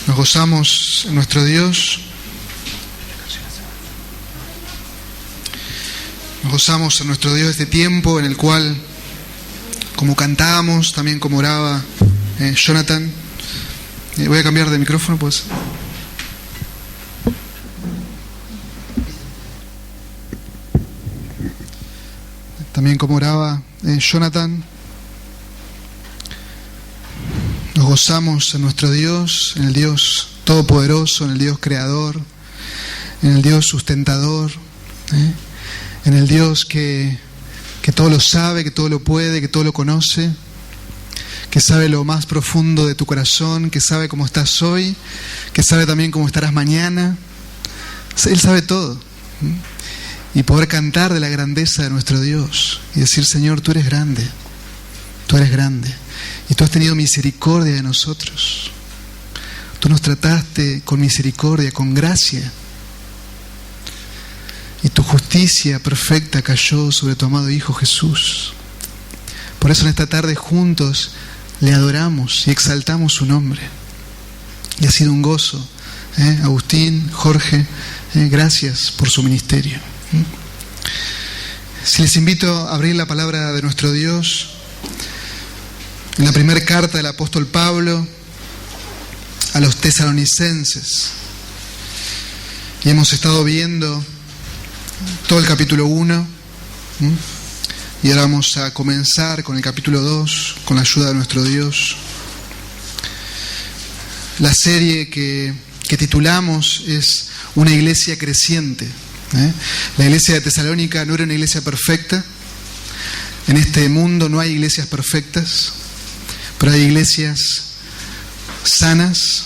Nos gozamos en nuestro Dios. Nos gozamos en nuestro Dios este tiempo en el cual, como cantábamos, también como oraba Jonathan. Voy a cambiar de micrófono, pues. También como oraba Jonathan. Nos gozamos en nuestro Dios, en el Dios todopoderoso, en el Dios creador, en el Dios sustentador, en el Dios que todo lo sabe, que todo lo puede, que todo lo conoce, que sabe lo más profundo de tu corazón, que sabe cómo estás hoy, que sabe también cómo estarás mañana. Él sabe todo. Y poder cantar de la grandeza de nuestro Dios y decir: Señor, tú eres grande, tú eres grande. Y tú has tenido misericordia de nosotros. Tú nos trataste con misericordia, con gracia. Y tu justicia perfecta cayó sobre tu amado Hijo Jesús. Por eso en esta tarde juntos le adoramos y exaltamos su nombre. Y ha sido un gozo. Agustín, Jorge, gracias por su ministerio. Si les invito a abrir la palabra de nuestro Dios en la primera carta del apóstol Pablo a los tesalonicenses. Y hemos estado viendo todo el capítulo 1. Y ahora vamos a comenzar con el capítulo 2, con la ayuda de nuestro Dios. La serie que titulamos es Una iglesia creciente. La iglesia de Tesalónica no era una iglesia perfecta. En este mundo no hay iglesias perfectas, pero hay iglesias sanas,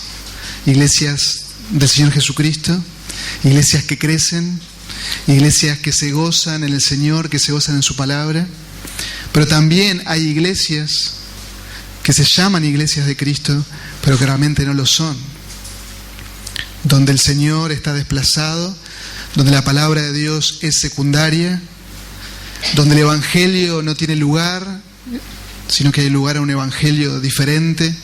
iglesias del Señor Jesucristo, iglesias que crecen, iglesias que se gozan en el Señor, que se gozan en su palabra. Pero también hay iglesias que se llaman iglesias de Cristo, pero que realmente no lo son, donde el Señor está desplazado, donde la palabra de Dios es secundaria, donde el evangelio no tiene lugar, sino que hay lugar a un evangelio diferente,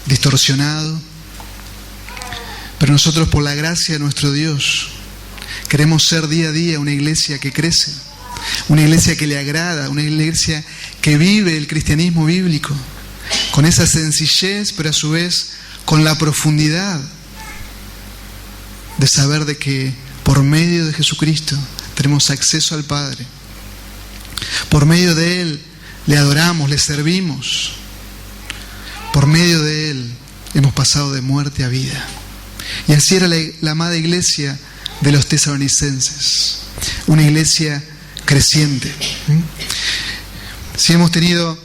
distorsionado. Pero nosotros, por la gracia de nuestro Dios, queremos ser día a día una iglesia que crece, una iglesia que le agrada, una iglesia que vive el cristianismo bíblico, con esa sencillez, pero a su vez con la profundidad de saber de que por medio de Jesucristo tenemos acceso al Padre. Por medio de Él le adoramos, le servimos. Por medio de Él hemos pasado de muerte a vida. Y así era la amada iglesia de los tesalonicenses, una iglesia creciente. Si hemos tenido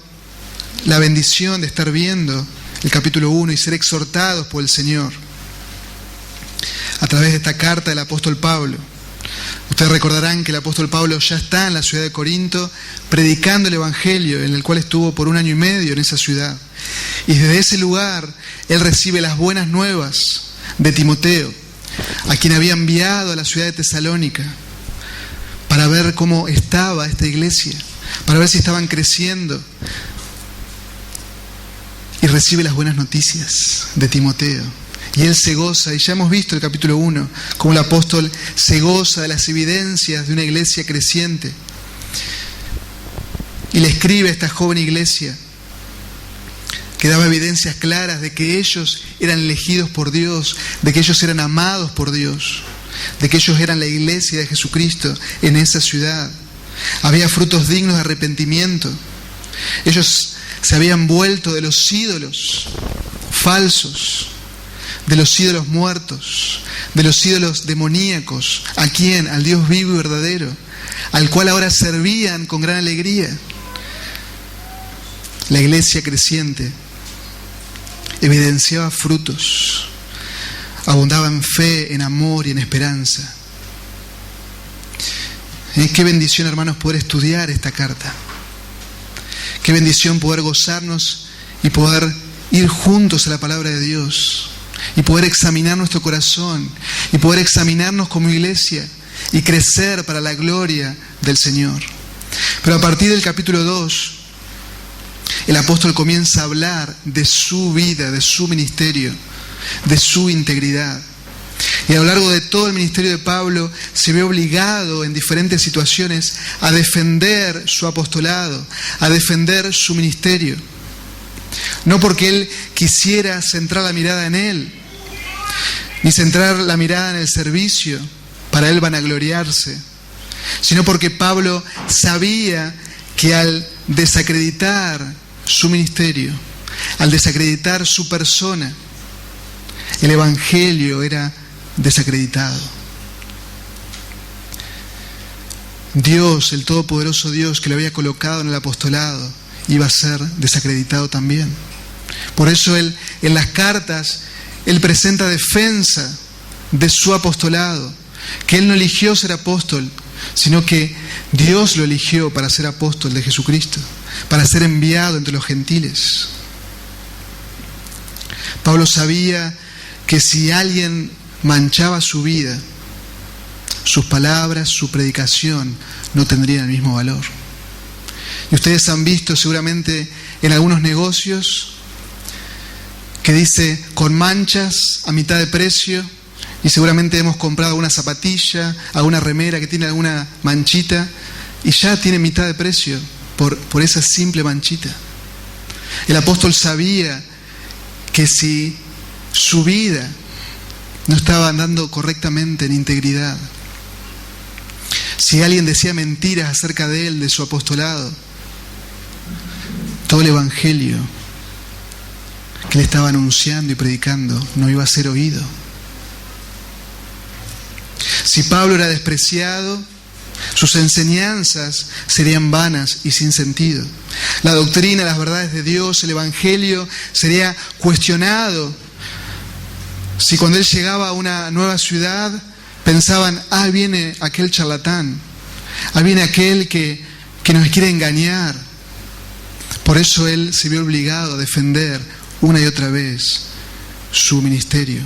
la bendición de estar viendo el capítulo 1 y ser exhortados por el Señor a través de esta carta del apóstol Pablo, ustedes recordarán que el apóstol Pablo ya está en la ciudad de Corinto predicando el evangelio, en el cual estuvo por 1 año y medio en esa ciudad. Y desde ese lugar él recibe las buenas nuevas de Timoteo, a quien había enviado a la ciudad de Tesalónica para ver cómo estaba esta iglesia, para ver si estaban creciendo. Y recibe las buenas noticias de Timoteo. Y él se goza, y ya hemos visto el capítulo 1, cómo el apóstol se goza de las evidencias de una iglesia creciente. Y le escribe a esta joven iglesia que daba evidencias claras de que ellos eran elegidos por Dios, de que ellos eran amados por Dios, de que ellos eran la iglesia de Jesucristo en esa ciudad. Había frutos dignos de arrepentimiento. Ellos se habían vuelto de los ídolos falsos, de los ídolos muertos, de los ídolos demoníacos. ¿A quién? Al Dios vivo y verdadero, al cual ahora servían con gran alegría. La iglesia creciente evidenciaba frutos, abundaba en fe, en amor y en esperanza. Qué bendición, hermanos, poder estudiar esta carta. Qué bendición poder gozarnos y poder ir juntos a la palabra de Dios y poder examinar nuestro corazón y poder examinarnos como iglesia y crecer para la gloria del Señor. Pero a partir del capítulo 2 el apóstol comienza a hablar de su vida, de su ministerio, de su integridad. Y a lo largo de todo el ministerio de Pablo se ve obligado en diferentes situaciones a defender su apostolado, a defender su ministerio. No porque él quisiera centrar la mirada en él, ni centrar la mirada en el servicio, para él vanagloriarse, sino porque Pablo sabía que al desacreditar su ministerio, al desacreditar su persona, el evangelio era desacreditado. Dios, el todopoderoso Dios que lo había colocado en el apostolado, iba a ser desacreditado también. Por eso él, en las cartas, él presenta defensa de su apostolado, que él no eligió ser apóstol, sino que Dios lo eligió para ser apóstol de Jesucristo, para ser enviado entre los gentiles. Pablo sabía que si alguien manchaba su vida, sus palabras, su predicación no tendrían el mismo valor. Y ustedes han visto seguramente en algunos negocios que dice con manchas a mitad de precio, y seguramente hemos comprado alguna zapatilla, alguna remera que tiene alguna manchita y ya tiene mitad de precio por esa simple manchita. El apóstol sabía que si su vida no estaba andando correctamente en integridad, si alguien decía mentiras acerca de él, de su apostolado, todo el evangelio que le estaba anunciando y predicando no iba a ser oído. Si Pablo era despreciado, sus enseñanzas serían vanas y sin sentido. La doctrina, las verdades de Dios, el evangelio sería cuestionado. Si cuando él llegaba a una nueva ciudad pensaban, viene aquel charlatán, viene aquel que nos quiere engañar. Por eso él se vio obligado a defender una y otra vez su ministerio.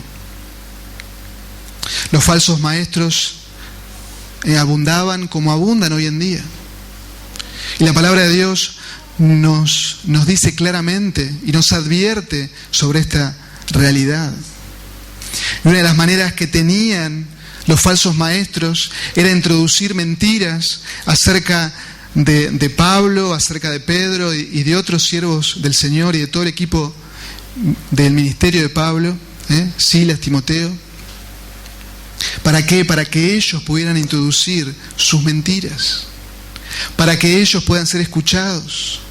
Los falsos maestros abundaban como abundan hoy en día. Y la palabra de Dios nos dice claramente y nos advierte sobre esta realidad. Y una de las maneras que tenían los falsos maestros era introducir mentiras acerca de Pablo, acerca de Pedro y de otros siervos del Señor y de todo el equipo del ministerio de Pablo, Silas, Timoteo. ¿Para qué? Para que ellos pudieran introducir sus mentiras, para que ellos puedan ser escuchados.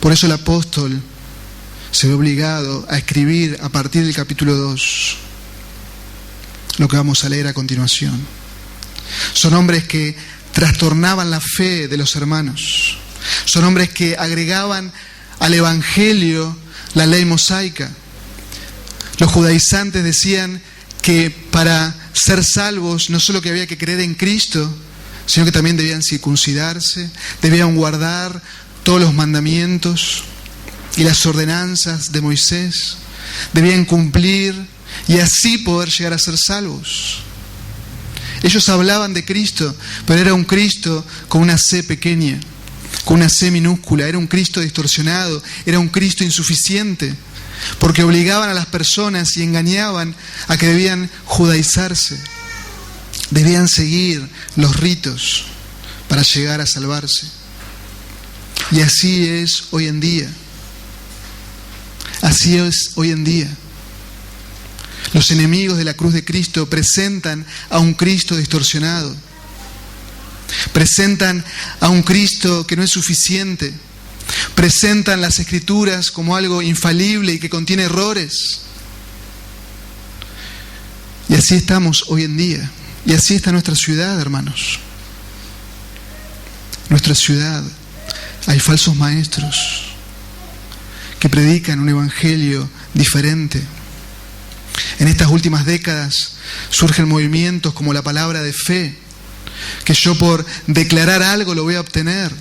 Por eso el apóstol se ve obligado a escribir a partir del capítulo 2 lo que vamos a leer a continuación. Son hombres que trastornaban la fe de los hermanos. Son hombres que agregaban al evangelio la ley mosaica. Los judaizantes decían que para ser salvos no solo que había que creer en Cristo, sino que también debían circuncidarse, debían guardar todos los mandamientos y las ordenanzas de Moisés, debían cumplir y así poder llegar a ser salvos. Ellos hablaban de Cristo, pero era un Cristo con una C pequeña, con una C minúscula, era un Cristo distorsionado, era un Cristo insuficiente, porque obligaban a las personas y engañaban a que debían judaizarse, debían seguir los ritos para llegar a salvarse. Y así es hoy en día. Así es hoy en día. Los enemigos de la cruz de Cristo presentan a un Cristo distorsionado. Presentan a un Cristo que no es suficiente. Presentan las Escrituras como algo infalible y que contiene errores. Y así estamos hoy en día. Y así está nuestra ciudad, hermanos. Nuestra ciudad. Hay falsos maestros que predican un evangelio diferente. En estas últimas décadas surgen movimientos como la palabra de fe, que yo por declarar algo lo voy a obtener.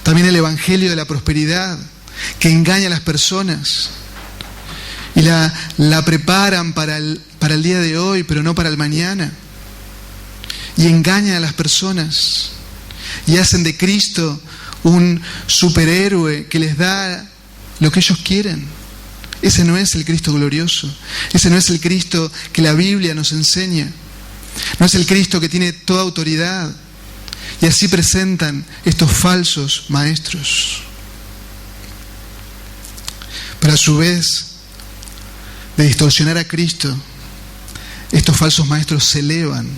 También el evangelio de la prosperidad, que engaña a las personas y la preparan para el día de hoy, pero no para el mañana. Y engañan a las personas y hacen de Cristo un superhéroe que les da lo que ellos quieren. Ese no es el Cristo glorioso. Ese no es el Cristo que la Biblia nos enseña. No es el Cristo que tiene toda autoridad. Y así presentan estos falsos maestros. Pero a su vez, de distorsionar a Cristo, estos falsos maestros se elevan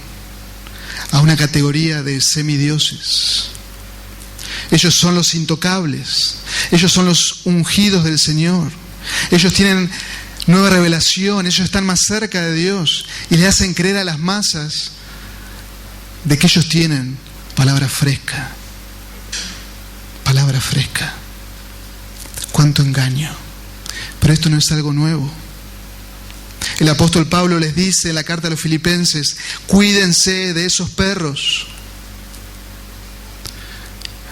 a una categoría de semidioses. Ellos son los intocables. Ellos son los ungidos del Señor. Ellos tienen nueva revelación. Ellos están más cerca de Dios y le hacen creer a las masas de que ellos tienen palabra fresca. Palabra fresca. Cuánto engaño. Pero esto no es algo nuevo. El apóstol Pablo les dice en la carta a los Filipenses: cuídense de esos perros.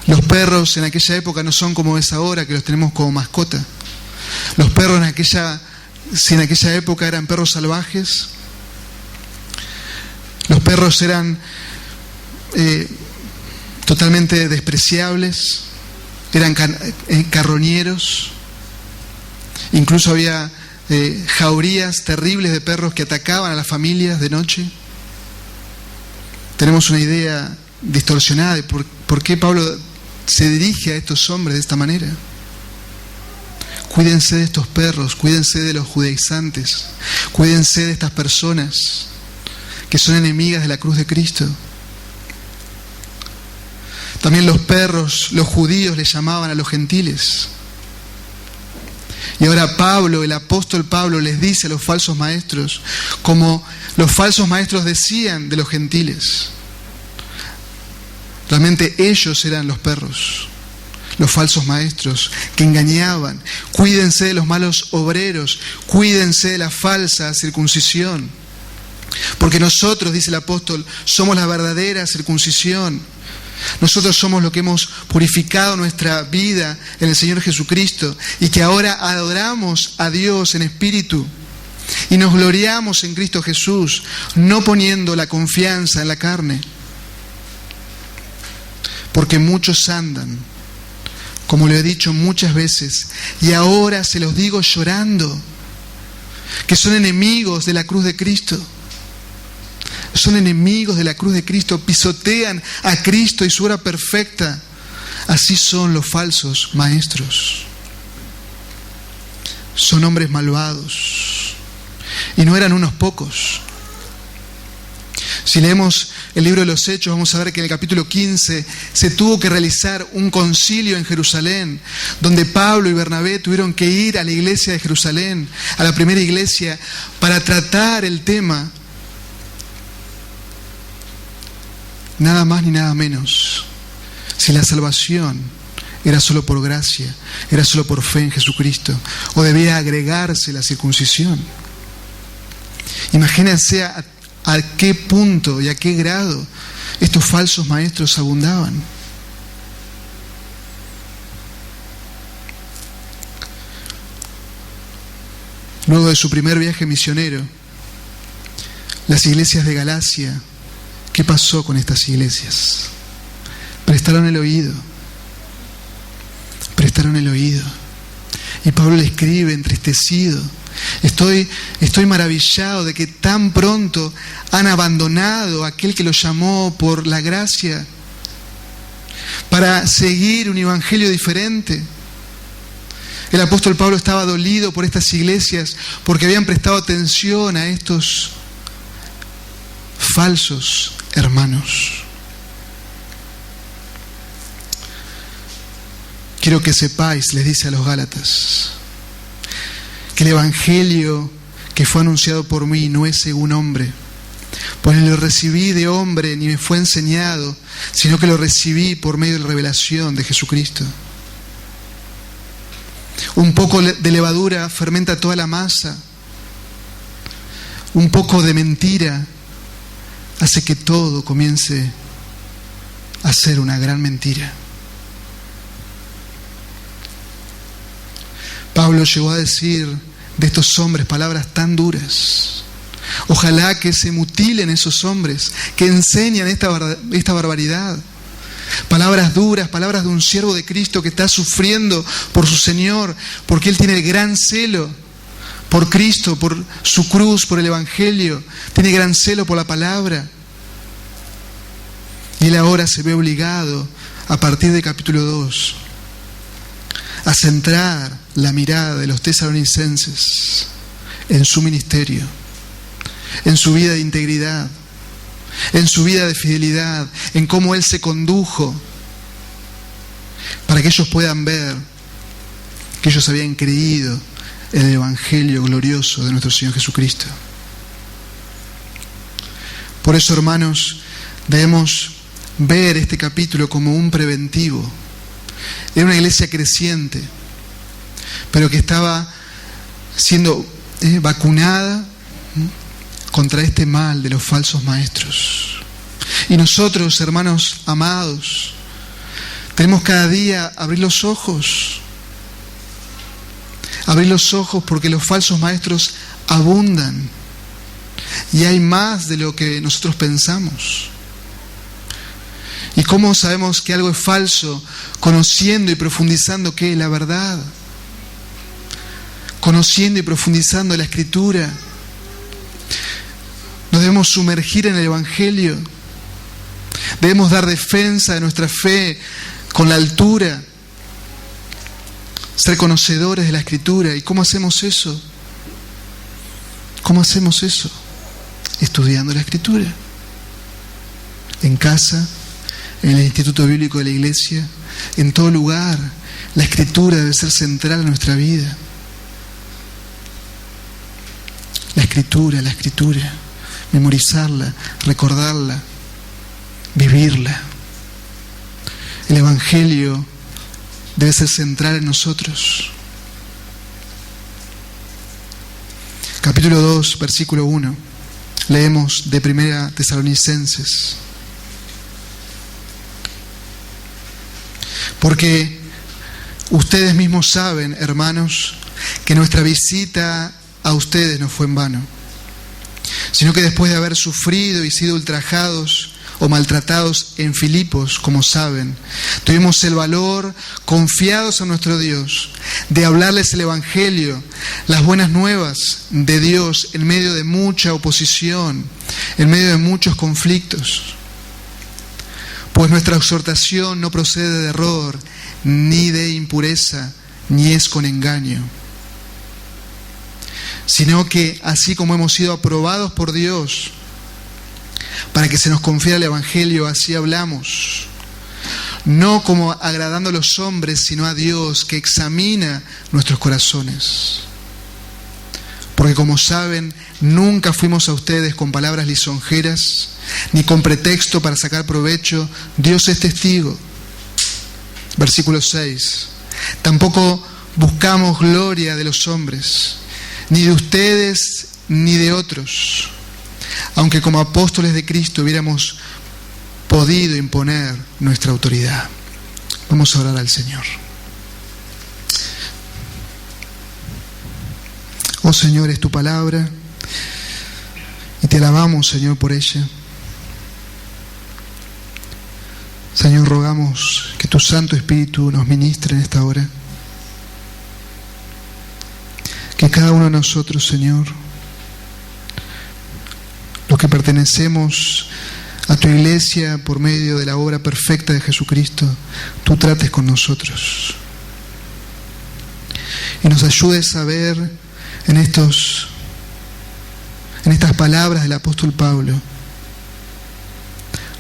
Los perros en aquella época no son como es ahora, que los tenemos como mascota. Los perros si en aquella época eran perros salvajes, los perros eran totalmente despreciables, eran carroñeros. Incluso había jaurías terribles de perros que atacaban a las familias de noche. Tenemos una idea distorsionada de por qué Pablo se dirige a estos hombres de esta manera. Cuídense de estos perros, cuídense de los judaizantes, cuídense de estas personas que son enemigas de la cruz de Cristo. También los perros, los judíos les llamaban a los gentiles. Y ahora Pablo, el apóstol Pablo, les dice a los falsos maestros, como los falsos maestros decían de los gentiles. Realmente ellos eran los perros, los falsos maestros que engañaban. Cuídense de los malos obreros, cuídense de la falsa circuncisión. Porque nosotros, dice el apóstol, somos la verdadera circuncisión. Nosotros somos lo que hemos purificado nuestra vida en el Señor Jesucristo y que ahora adoramos a Dios en espíritu y nos gloriamos en Cristo Jesús, no poniendo la confianza en la carne. Porque muchos andan, como lo he dicho muchas veces, y ahora se los digo llorando, que son enemigos de la cruz de Cristo. Son enemigos de la cruz de Cristo, pisotean a Cristo y su obra perfecta. Así son los falsos maestros. Son hombres malvados. Y no eran unos pocos. Si leemos el libro de los Hechos, vamos a ver que en el capítulo 15 se tuvo que realizar un concilio en Jerusalén, donde Pablo y Bernabé tuvieron que ir a la iglesia de Jerusalén, a la primera iglesia, para tratar el tema. Nada más ni nada menos. Si la salvación era solo por gracia, era solo por fe en Jesucristo, o debía agregarse la circuncisión. Imagínense a qué punto y a qué grado estos falsos maestros abundaban. Luego de su primer viaje misionero, las iglesias de Galacia, ¿qué pasó con estas iglesias? Prestaron el oído. Prestaron el oído. Y Pablo le escribe entristecido: Estoy maravillado de que tan pronto han abandonado a aquel que los llamó por la gracia para seguir un evangelio diferente. El apóstol Pablo estaba dolido por estas iglesias porque habían prestado atención a estos falsos hermanos. Quiero que sepáis, les dice a los Gálatas, que el evangelio que fue anunciado por mí no es según hombre, pues ni lo recibí de hombre ni me fue enseñado, sino que lo recibí por medio de la revelación de Jesucristo. Un poco de levadura fermenta toda la masa. Un poco de mentira hace que todo comience a ser una gran mentira. Pablo llegó a decir de estos hombres palabras tan duras. Ojalá que se mutilen esos hombres que enseñan esta barbaridad. Palabras duras, palabras de un siervo de Cristo que está sufriendo por su Señor, porque Él tiene el gran celo por Cristo, por su cruz, por el Evangelio. Tiene gran celo por la palabra. Y Él ahora se ve obligado, a partir del capítulo 2, a centrar la mirada de los tesalonicenses en su ministerio, en su vida de integridad, en su vida de fidelidad, en cómo Él se condujo, para que ellos puedan ver que ellos habían creído en el Evangelio glorioso de nuestro Señor Jesucristo. Por eso, hermanos, debemos ver este capítulo como un preventivo. Era una iglesia creciente, pero que estaba siendo vacunada contra este mal de los falsos maestros. Y nosotros, hermanos amados, tenemos cada día abrir los ojos porque los falsos maestros abundan y hay más de lo que nosotros pensamos. ¿Y cómo sabemos que algo es falso? Conociendo y profundizando qué es la verdad, conociendo y profundizando la Escritura. Nos debemos sumergir en el Evangelio, debemos dar defensa de nuestra fe con la altura, ser conocedores de la Escritura. ¿Y cómo hacemos eso? ¿Cómo hacemos eso? Estudiando la Escritura, en casa, en el Instituto Bíblico de la Iglesia, en todo lugar. La Escritura debe ser central en nuestra vida. La Escritura, memorizarla, recordarla, vivirla. El Evangelio debe ser central en nosotros. Capítulo 2, versículo 1. Leemos de 1 Tesalonicenses. Porque ustedes mismos saben, hermanos, que nuestra visita a ustedes no fue en vano, sino que después de haber sufrido y sido ultrajados o maltratados en Filipos, como saben, tuvimos el valor, confiados en nuestro Dios, de hablarles el Evangelio, las buenas nuevas de Dios en medio de mucha oposición, en medio de muchos conflictos. Pues nuestra exhortación no procede de error, ni de impureza, ni es con engaño, sino que así como hemos sido aprobados por Dios para que se nos confiera el Evangelio, así hablamos, no como agradando a los hombres, sino a Dios que examina nuestros corazones. Porque como saben, nunca fuimos a ustedes con palabras lisonjeras, ni con pretexto para sacar provecho. Dios es testigo. Versículo 6. Tampoco buscamos gloria de los hombres, ni de ustedes, ni de otros, aunque como apóstoles de Cristo hubiéramos podido imponer nuestra autoridad. Vamos a orar al Señor. Oh Señor, es tu palabra y te alabamos, Señor, por ella. Señor, rogamos que tu Santo Espíritu nos ministre en esta hora. Que cada uno de nosotros, Señor, los que pertenecemos a tu iglesia por medio de la obra perfecta de Jesucristo, tú trates con nosotros y nos ayudes a ver en estas palabras del apóstol Pablo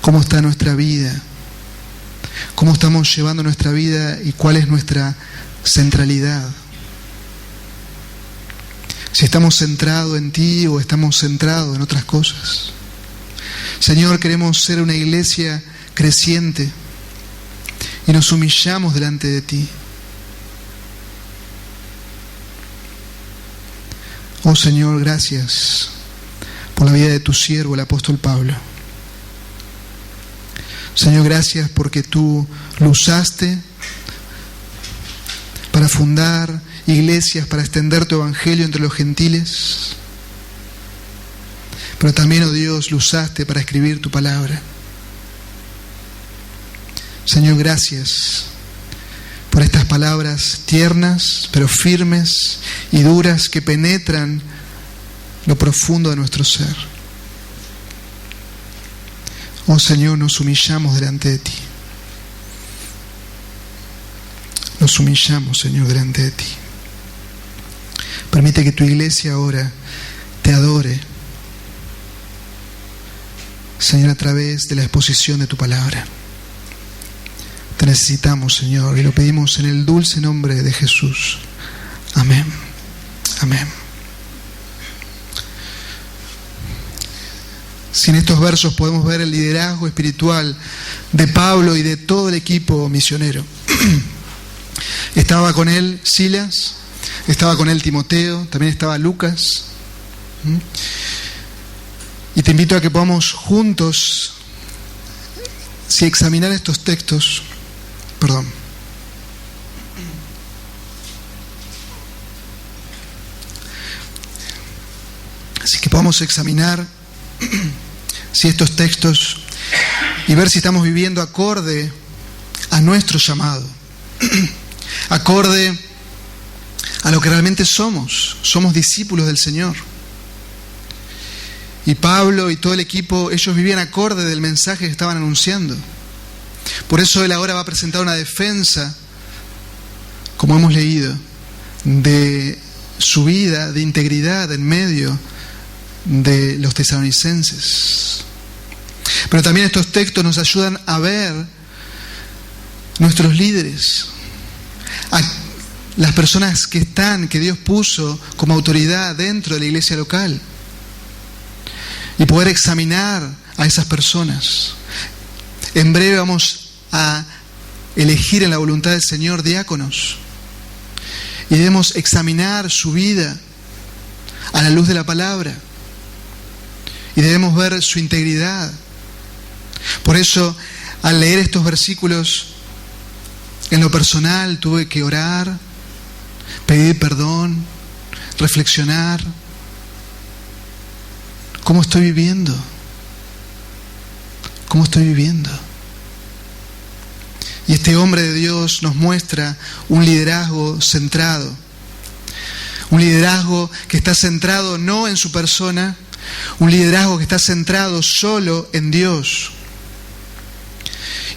cómo está nuestra vida, cómo estamos llevando nuestra vida y cuál es nuestra centralidad. Si estamos centrados en ti o estamos centrados en otras cosas. Señor, queremos ser una iglesia creciente y nos humillamos delante de ti. Oh Señor, gracias por la vida de tu siervo, el apóstol Pablo. Señor, gracias porque tú lo usaste para fundar iglesias, para extender tu evangelio entre los gentiles. Pero también, oh Dios, lo usaste para escribir tu palabra. Señor, gracias por estas palabras tiernas, pero firmes y duras que penetran lo profundo de nuestro ser. Oh Señor, nos humillamos delante de ti. Nos humillamos, Señor, delante de ti. Permite que tu iglesia ahora te adore, Señor, a través de la exposición de tu palabra. Te necesitamos, Señor, y lo pedimos en el dulce nombre de Jesús. Amén. Amén. Si en estos versos podemos ver el liderazgo espiritual de Pablo y de todo el equipo misionero. Estaba con él Silas, estaba con él Timoteo, también estaba Lucas. Y te invito a que podamos juntos, si examinar estos textos, Así que podamos examinar si estos textos y ver si estamos viviendo acorde a nuestro llamado, acorde a lo que realmente somos. Somos discípulos del Señor. Y Pablo y todo el equipo, ellos vivían acorde del mensaje que estaban anunciando. Por eso él ahora va a presentar una defensa, como hemos leído, de su vida, de integridad en medio de los tesalonicenses. Pero también estos textos nos ayudan a ver nuestros líderes, a las personas que Dios puso como autoridad dentro de la iglesia local, y poder examinar a esas personas. En breve vamos a elegir en la voluntad del Señor diáconos, y debemos examinar su vida a la luz de la palabra, y debemos ver su integridad. Por eso, al leer estos versículos, en lo personal tuve que orar, pedir perdón, reflexionar. ¿Cómo estoy viviendo? ¿Cómo estoy viviendo? Y este hombre de Dios nos muestra un liderazgo centrado. Un liderazgo que está centrado no en su persona, un liderazgo que está centrado solo en Dios.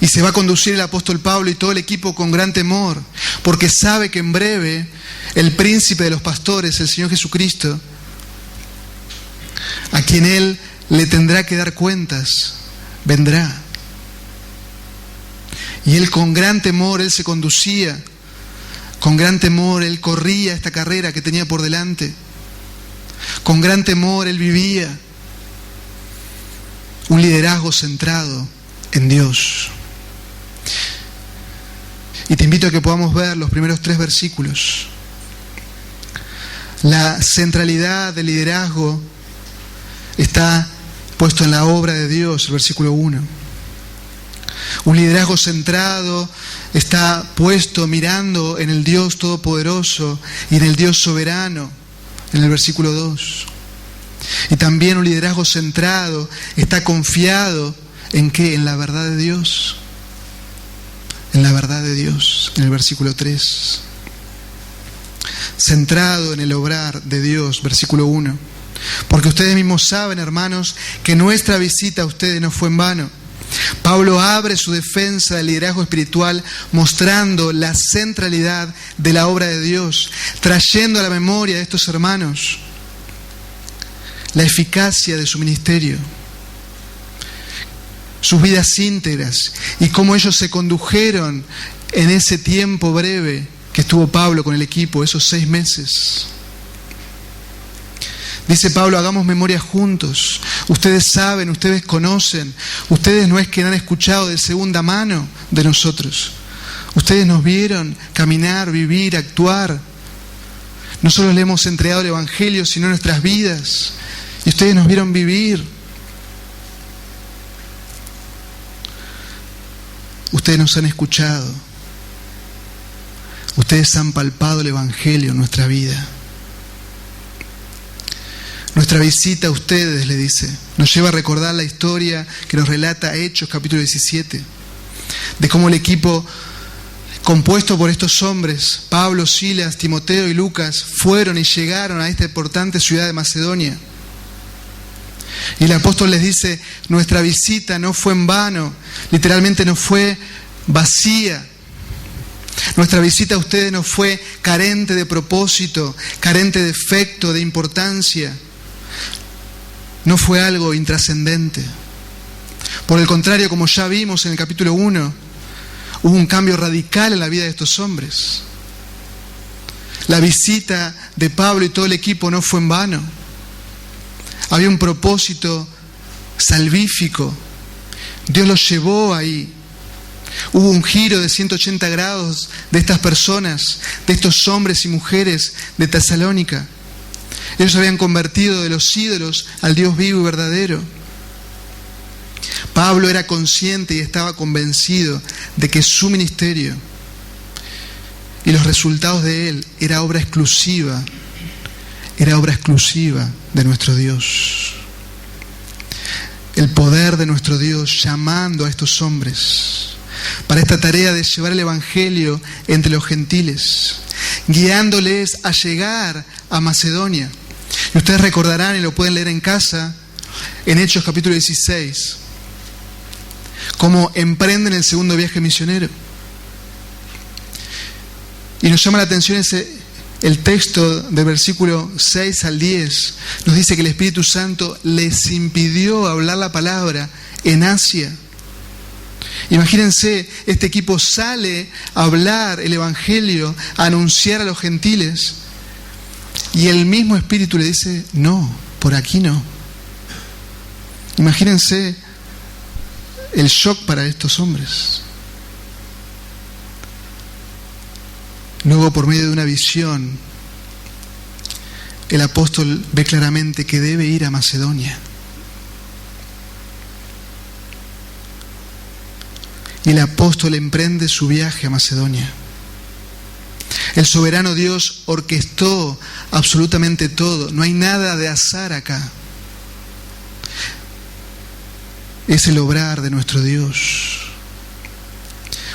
Y se va a conducir el apóstol Pablo y todo el equipo con gran temor, porque sabe que en breve el príncipe de los pastores, el Señor Jesucristo, a quien él le tendrá que dar cuentas, vendrá. Y él con gran temor, él se conducía, con gran temor él corría esta carrera que tenía por delante. Con gran temor él vivía un liderazgo centrado en Dios. Y te invito a que podamos ver los primeros 3 versículos. La centralidad del liderazgo está puesto en la obra de Dios, el versículo 1. Un liderazgo centrado está puesto mirando en el Dios Todopoderoso y en el Dios Soberano, en el versículo 2. Y también un liderazgo centrado está confiado ¿en qué? En la verdad de Dios. En la verdad de Dios, en el versículo 3. Centrado en el obrar de Dios, versículo 1. Porque ustedes mismos saben, hermanos, que nuestra visita a ustedes no fue en vano. Pablo abre su defensa del liderazgo espiritual mostrando la centralidad de la obra de Dios, trayendo a la memoria de estos hermanos la eficacia de su ministerio, sus vidas íntegras y cómo ellos se condujeron en ese tiempo breve que estuvo Pablo con el equipo, esos 6 meses. Dice Pablo, hagamos memoria juntos. Ustedes saben, ustedes conocen, ustedes no es que han escuchado de segunda mano de nosotros. Ustedes nos vieron caminar, vivir, actuar. No solo le hemos entregado el Evangelio, sino nuestras vidas. Y ustedes nos vieron vivir. Ustedes nos han escuchado. Ustedes han palpado el Evangelio en nuestra vida. Nuestra visita a ustedes, le dice, nos lleva a recordar la historia que nos relata Hechos capítulo 17. de cómo el equipo compuesto por estos hombres, Pablo, Silas, Timoteo y Lucas, fueron y llegaron a esta importante ciudad de Macedonia. Y el apóstol les dice, nuestra visita no fue en vano, literalmente no fue vacía. Nuestra visita a ustedes no fue carente de propósito, carente de efecto, de importancia. No fue algo intrascendente. Por el contrario, como ya vimos en el capítulo 1, hubo un cambio radical en la vida de estos hombres. La visita de Pablo y todo el equipo no fue en vano. Había un propósito salvífico. Dios los llevó ahí. Hubo un giro de 180 grados de estas personas, de estos hombres y mujeres de Tesalónica. Ellos se habían convertido de los ídolos al Dios vivo y verdadero. Pablo era consciente y estaba convencido de que su ministerio y los resultados de él era obra exclusiva de nuestro Dios. El poder de nuestro Dios llamando a estos hombres para esta tarea de llevar el Evangelio entre los gentiles, guiándoles a llegar a Macedonia. Y ustedes recordarán, y lo pueden leer en casa, en Hechos capítulo 16, cómo emprenden el segundo viaje misionero. Y nos llama la atención el texto del versículo 6 al 10. Nos dice que el Espíritu Santo les impidió hablar la palabra en Asia. Imagínense, este equipo sale a hablar el Evangelio, a anunciar a los gentiles, y el mismo Espíritu le dice, no, por aquí no. Imagínense el shock para estos hombres. Luego, por medio de una visión, el apóstol ve claramente que debe ir a Macedonia. Y el apóstol emprende su viaje a Macedonia. El soberano Dios orquestó absolutamente todo. No hay nada de azar acá. Es el obrar de nuestro Dios.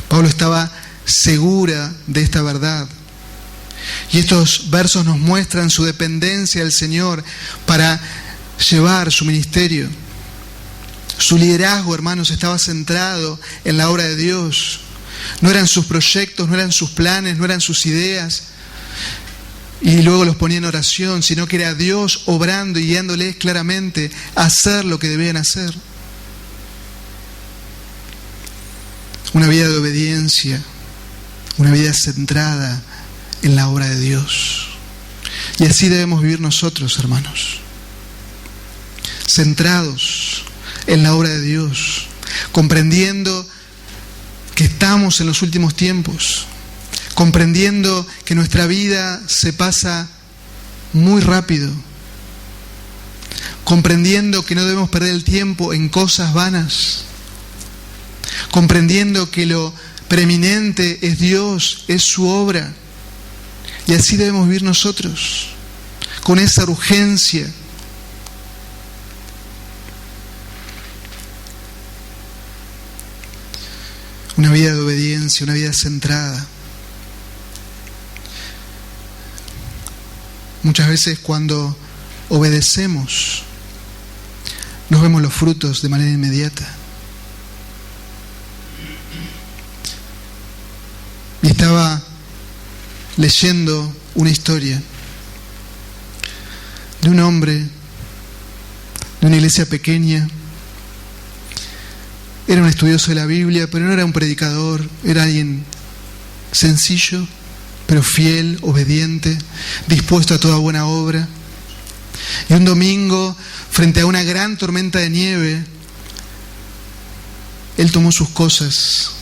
Pablo estaba segura de esta verdad. Y estos versos nos muestran su dependencia del Señor para llevar su ministerio. Su liderazgo, hermanos, estaba centrado en la obra de Dios. No eran sus proyectos, no eran sus planes, no eran sus ideas, y luego los ponía en oración, sino que era Dios obrando y guiándoles claramente a hacer lo que debían hacer. Una vida de obediencia, una vida centrada en la obra de Dios. Y así debemos vivir nosotros, hermanos, centrados en la obra de Dios, comprendiendo que estamos en los últimos tiempos, comprendiendo que nuestra vida se pasa muy rápido, comprendiendo que no debemos perder el tiempo en cosas vanas, comprendiendo que lo preeminente es Dios, es su obra, y así debemos vivir nosotros, con esa urgencia. Una vida de obediencia, una vida centrada. Muchas veces cuando obedecemos, nos vemos los frutos de manera inmediata. Y estaba leyendo una historia de un hombre de una iglesia pequeña. Era un estudioso de la Biblia, pero no era un predicador, era alguien sencillo, pero fiel, obediente, dispuesto a toda buena obra. Y un domingo, frente a una gran tormenta de nieve, él tomó sus cosas,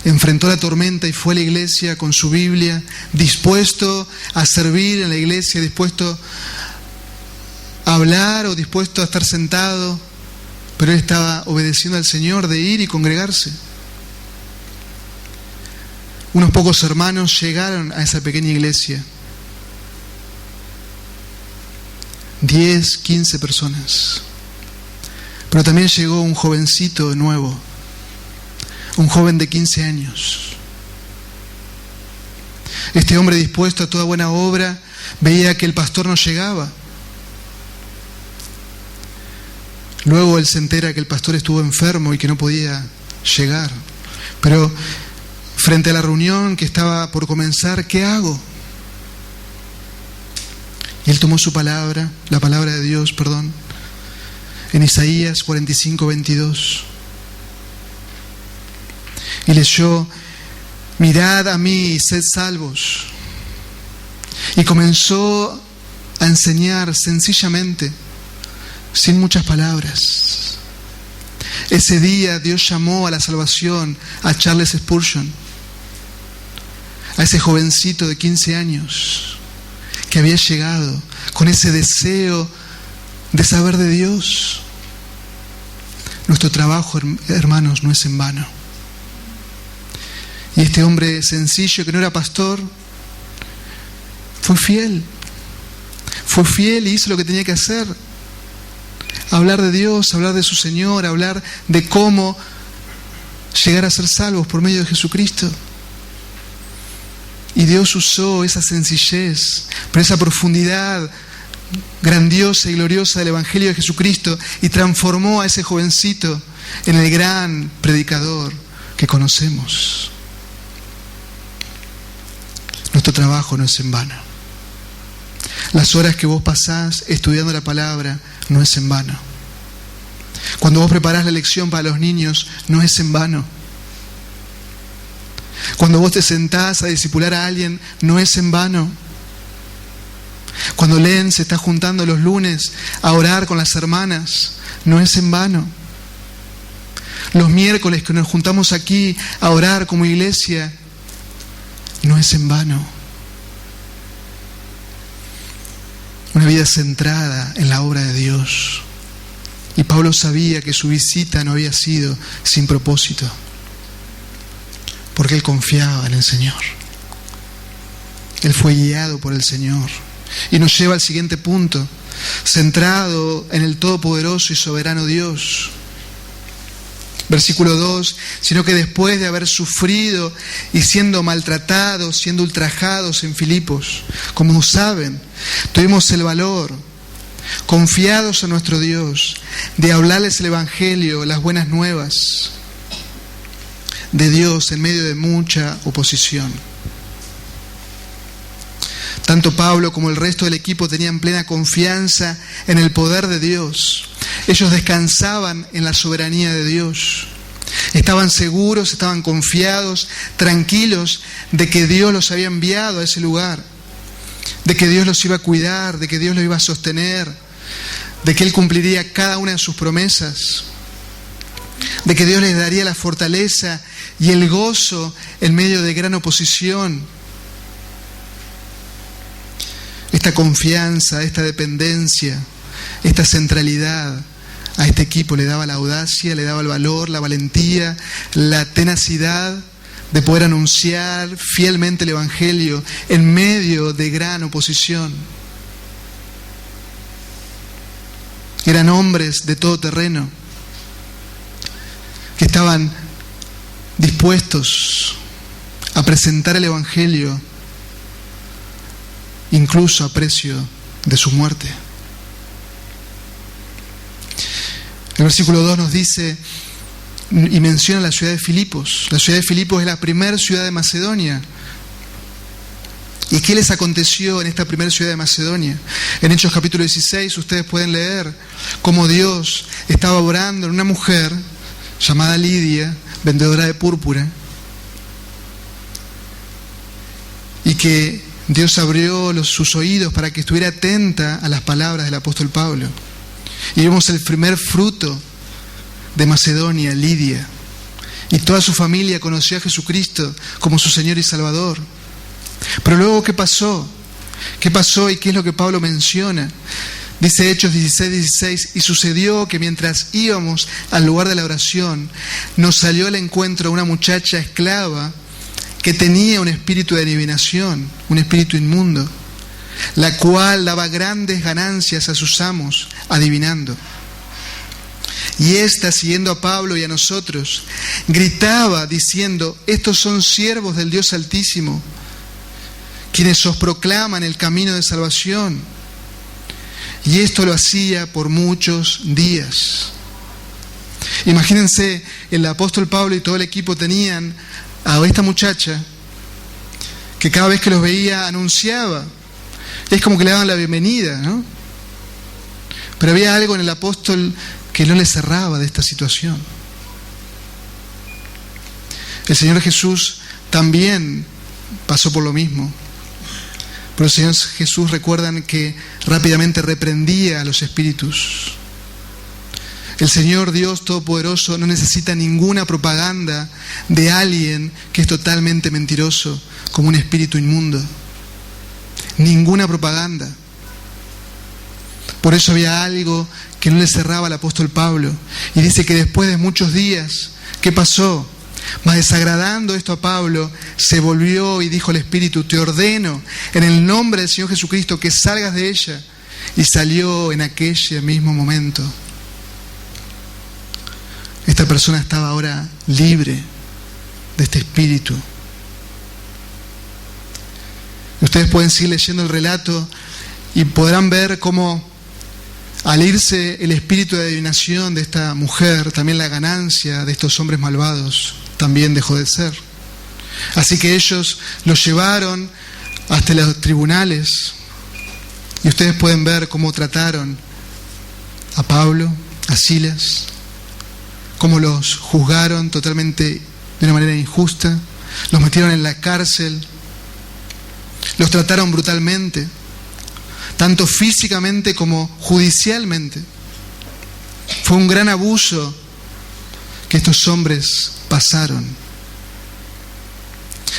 enfrentó la tormenta y fue a la iglesia con su Biblia, dispuesto a servir en la iglesia, dispuesto a hablar o dispuesto a estar sentado, pero él estaba obedeciendo al Señor de ir y congregarse. Unos pocos hermanos llegaron a esa pequeña iglesia. 10, 15 personas. Pero también llegó un jovencito nuevo, un joven de 15 años. Este hombre dispuesto a toda buena obra veía que el pastor no llegaba. Luego él se entera que el pastor estuvo enfermo y que no podía llegar. Pero frente a la reunión que estaba por comenzar, ¿qué hago? Y él tomó su palabra, la palabra de Dios, en Isaías 45:22. Y leyó: mirad a mí y sed salvos. Y comenzó a enseñar sencillamente, sin muchas palabras. Ese día Dios llamó a la salvación a Charles Spurgeon, a ese jovencito de 15 años que había llegado con ese deseo de saber de Dios. Nuestro trabajo, hermanos, no es en vano. Y este hombre sencillo que no era pastor fue fiel y hizo lo que tenía que hacer: hablar de Dios, hablar de su Señor, hablar de cómo llegar a ser salvos por medio de Jesucristo. Y Dios usó esa sencillez, pero esa profundidad grandiosa y gloriosa del Evangelio de Jesucristo, y transformó a ese jovencito en el gran predicador que conocemos. Nuestro trabajo no es en vano. Las horas que vos pasás estudiando la palabra no es en vano. Cuando vos preparás la lección para los niños no es en vano. Cuando vos te sentás a discipular a alguien no es en vano. Cuando Len se está juntando los lunes a orar con las hermanas no es en vano. Los miércoles que nos juntamos aquí a orar como iglesia no es en vano. Una vida centrada en la obra de Dios. Y Pablo sabía que su visita no había sido sin propósito, porque él confiaba en el Señor. Él fue guiado por el Señor. Y nos lleva al siguiente punto: centrado en el todopoderoso y soberano Dios. Versículo 2: sino que después de haber sufrido y siendo maltratados, siendo ultrajados en Filipos, como saben, tuvimos el valor, confiados a nuestro Dios, de hablarles el Evangelio, las buenas nuevas de Dios en medio de mucha oposición. Tanto Pablo como el resto del equipo tenían plena confianza en el poder de Dios. Ellos descansaban en la soberanía de Dios. Estaban seguros, estaban confiados, tranquilos de que Dios los había enviado a ese lugar, de que Dios los iba a cuidar, de que Dios los iba a sostener, de que Él cumpliría cada una de sus promesas, de que Dios les daría la fortaleza y el gozo en medio de gran oposición. Esta confianza, esta dependencia, esta centralidad a este equipo le daba la audacia, le daba el valor, la valentía, la tenacidad de poder anunciar fielmente el Evangelio en medio de gran oposición. Eran hombres de todo terreno que estaban dispuestos a presentar el Evangelio incluso a precio de su muerte. El versículo 2 nos dice y menciona la ciudad de Filipos. La ciudad de Filipos es la primera ciudad de Macedonia. ¿Y qué les aconteció en esta primera ciudad de Macedonia? En Hechos capítulo 16 ustedes pueden leer cómo Dios estaba obrando en una mujer llamada Lidia, vendedora de púrpura, y que Dios abrió sus oídos para que estuviera atenta a las palabras del apóstol Pablo. Y vemos el primer fruto de Macedonia, Lidia. Y toda su familia conoció a Jesucristo como su Señor y Salvador. Pero luego, ¿qué pasó? ¿Qué pasó y qué es lo que Pablo menciona? Dice Hechos 16:16: y sucedió que mientras íbamos al lugar de la oración, nos salió al encuentro una muchacha esclava que tenía un espíritu de adivinación, un espíritu inmundo, la cual daba grandes ganancias a sus amos adivinando. Y ésta, siguiendo a Pablo y a nosotros, gritaba diciendo: estos son siervos del Dios Altísimo, quienes os proclaman el camino de salvación. Y esto lo hacía por muchos días. Imagínense, el apóstol Pablo y todo el equipo tenían a esta muchacha que cada vez que los veía anunciaba. Es como que le daban la bienvenida, ¿no? Pero había algo en el apóstol que no le cerraba de esta situación. El Señor Jesús también pasó por lo mismo. Pero el Señor Jesús, recuerdan que rápidamente reprendía a los espíritus. El Señor Dios Todopoderoso no necesita ninguna propaganda de alguien que es totalmente mentiroso, como un espíritu inmundo. Ninguna propaganda. Por eso había algo que no le cerraba al apóstol Pablo. Y dice que después de muchos días, ¿qué pasó? Mas desagradando esto a Pablo, se volvió y dijo al espíritu: te ordeno en el nombre del Señor Jesucristo que salgas de ella. Y salió en aquel mismo momento. Esta persona estaba ahora libre de este espíritu. Ustedes pueden seguir leyendo el relato y podrán ver cómo, al irse el espíritu de adivinación de esta mujer, también la ganancia de estos hombres malvados también dejó de ser. Así que ellos lo llevaron hasta los tribunales y ustedes pueden ver cómo trataron a Pablo, a Silas, cómo los juzgaron totalmente de una manera injusta, los metieron en la cárcel, los trataron brutalmente, tanto físicamente como judicialmente. Fue un gran abuso que estos hombres pasaron.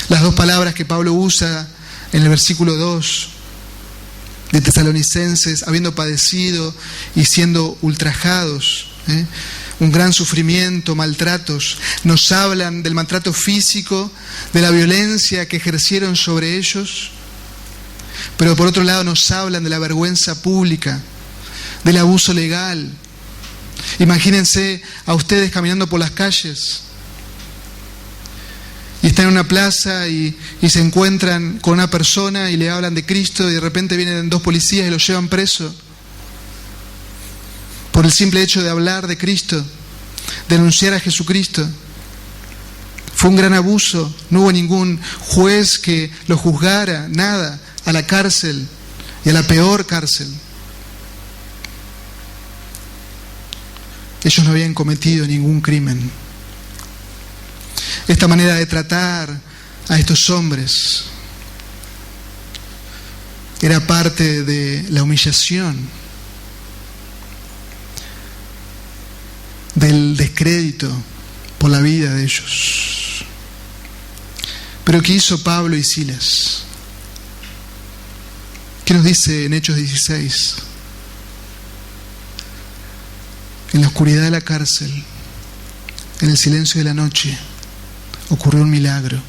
Las dos palabras que Pablo usa en el versículo 2 de Tesalonicenses, habiendo padecido y siendo ultrajados, un gran sufrimiento, maltratos, nos hablan del maltrato físico, de la violencia que ejercieron sobre ellos, pero por otro lado nos hablan de la vergüenza pública, del abuso legal. Imagínense a ustedes caminando por las calles y están en una plaza y se encuentran con una persona y le hablan de Cristo y de repente vienen dos policías y lo llevan preso por el simple hecho de hablar de Cristo, de anunciar a Jesucristo. Fue un gran abuso, no hubo ningún juez que lo juzgara, nada, a la cárcel y a la peor cárcel. Ellos no habían cometido ningún crimen. Esta manera de tratar a estos hombres era parte de la humillación, del descrédito por la vida de ellos. Pero ¿qué hizo Pablo y Silas? ¿Qué nos dice en Hechos 16? En la oscuridad de la cárcel, en el silencio de la noche, ocurrió un milagro.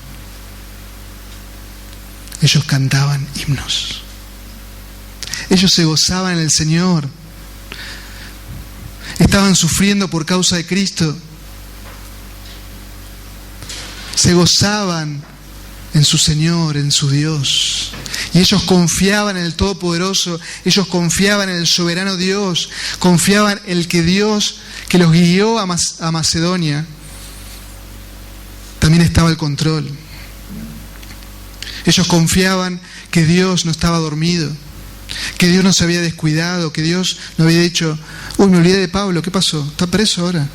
Ellos cantaban himnos. Ellos se gozaban en el Señor. Estaban sufriendo por causa de Cristo. Se gozaban en su Señor, en su Dios. Y ellos confiaban en el Todopoderoso, ellos confiaban en el soberano Dios, confiaban en el que Dios que los guió a Macedonia también estaba al control. Ellos confiaban que Dios no estaba dormido, que Dios no se había descuidado, que Dios no había dicho: uy, me olvidé de Pablo, ¿qué pasó? ¿Está preso ahora?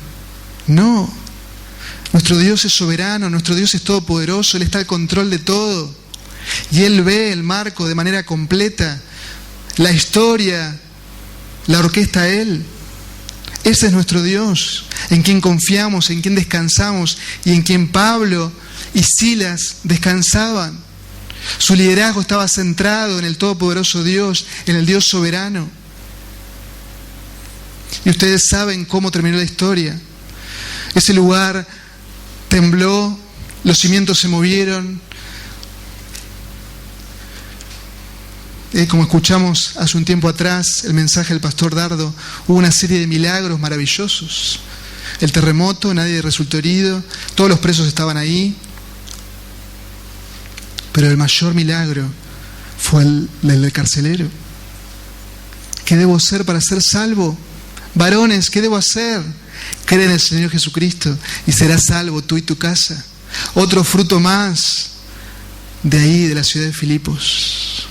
No, nuestro Dios es soberano, nuestro Dios es todopoderoso, Él está al control de todo. Y Él ve el marco de manera completa, la historia, la orquesta Él. Ese es nuestro Dios, en quien confiamos, en quien descansamos y en quien Pablo y Silas descansaban. Su liderazgo estaba centrado en el todopoderoso Dios, en el Dios soberano. Y ustedes saben cómo terminó la historia. Ese lugar tembló, los cimientos se movieron, Como escuchamos hace un tiempo atrás el mensaje del pastor Dardo, hubo una serie de milagros maravillosos. El terremoto, nadie resultó herido, todos los presos estaban ahí. Pero el mayor milagro fue el del carcelero. ¿Qué debo hacer para ser salvo? Varones, ¿qué debo hacer? Cree en el Señor Jesucristo y serás salvo tú y tu casa. Otro fruto más de ahí, de la ciudad de Filipos.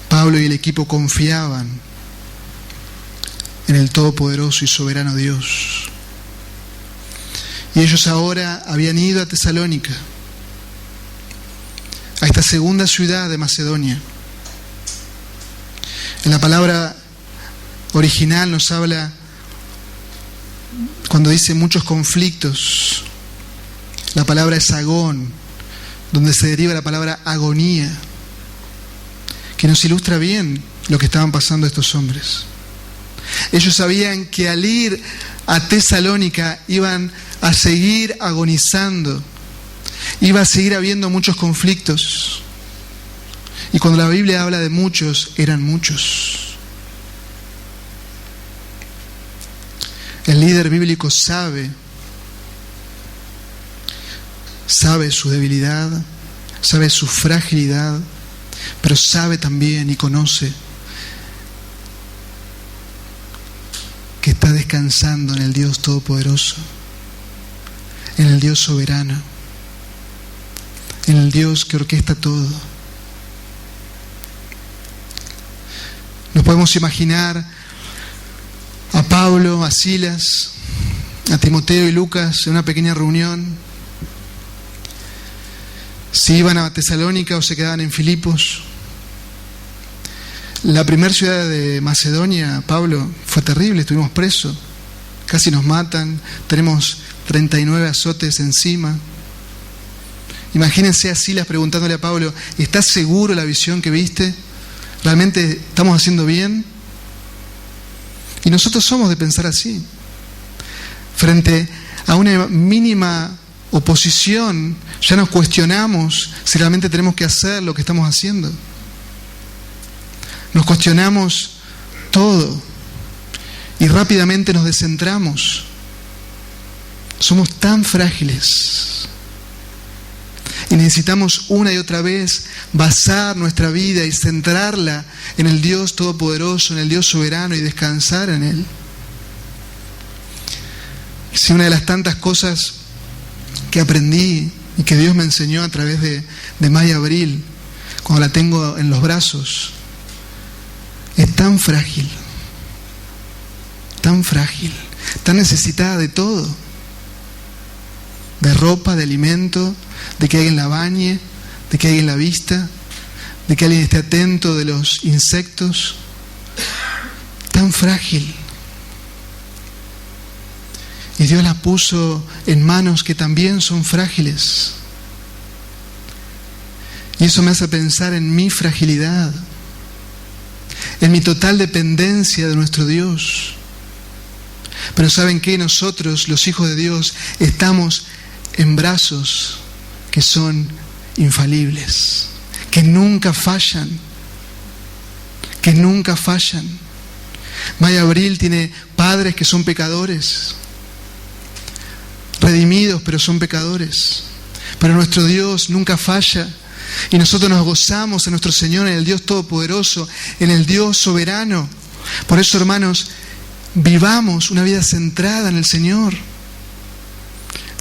Pablo y el equipo confiaban en el todopoderoso y soberano Dios. Y ellos ahora habían ido a Tesalónica, a esta segunda ciudad de Macedonia. En la palabra original nos habla, cuando dice muchos conflictos, la palabra es agón, donde se deriva la palabra agonía, que nos ilustra bien lo que estaban pasando estos hombres. Ellos sabían que al ir a Tesalónica iban a seguir agonizando, iba a seguir habiendo muchos conflictos. Y cuando la Biblia habla de muchos, eran muchos. El líder bíblico sabe su debilidad, sabe su fragilidad, pero sabe también y conoce que está descansando en el Dios Todopoderoso, en el Dios soberano, en el Dios que orquesta todo. Nos podemos imaginar a Pablo, a Silas, a Timoteo y Lucas en una pequeña reunión. Si iban a Tesalónica o se quedaban en Filipos. La primera ciudad de Macedonia, Pablo, fue terrible, estuvimos presos, casi nos matan, tenemos 39 azotes encima. Imagínense a Silas preguntándole a Pablo, ¿estás seguro de la visión que viste? ¿Realmente estamos haciendo bien? Y nosotros somos de pensar así. Frente a una mínima oposición, ya nos cuestionamos si realmente tenemos que hacer lo que estamos haciendo. Nos cuestionamos todo y rápidamente nos descentramos. Somos tan frágiles y necesitamos una y otra vez basar nuestra vida y centrarla en el Dios Todopoderoso, en el Dios soberano y descansar en Él. Si una de las tantas cosas que aprendí y que Dios me enseñó a través de Maya Abril, cuando la tengo en los brazos, es tan frágil, tan necesitada de todo, de ropa, de alimento, de que alguien la bañe, de que alguien la vista, de que alguien esté atento de los insectos, tan frágil. Y Dios la puso en manos que también son frágiles. Y eso me hace pensar en mi fragilidad, en mi total dependencia de nuestro Dios. Pero ¿saben qué? Nosotros, los hijos de Dios, estamos en brazos que son infalibles, que nunca fallan, Maya Abril tiene padres que son pecadores, redimidos, pero son pecadores. Pero nuestro Dios nunca falla. Y nosotros nos gozamos en nuestro Señor, en el Dios Todopoderoso, en el Dios soberano. Por eso, hermanos, vivamos una vida centrada en el Señor.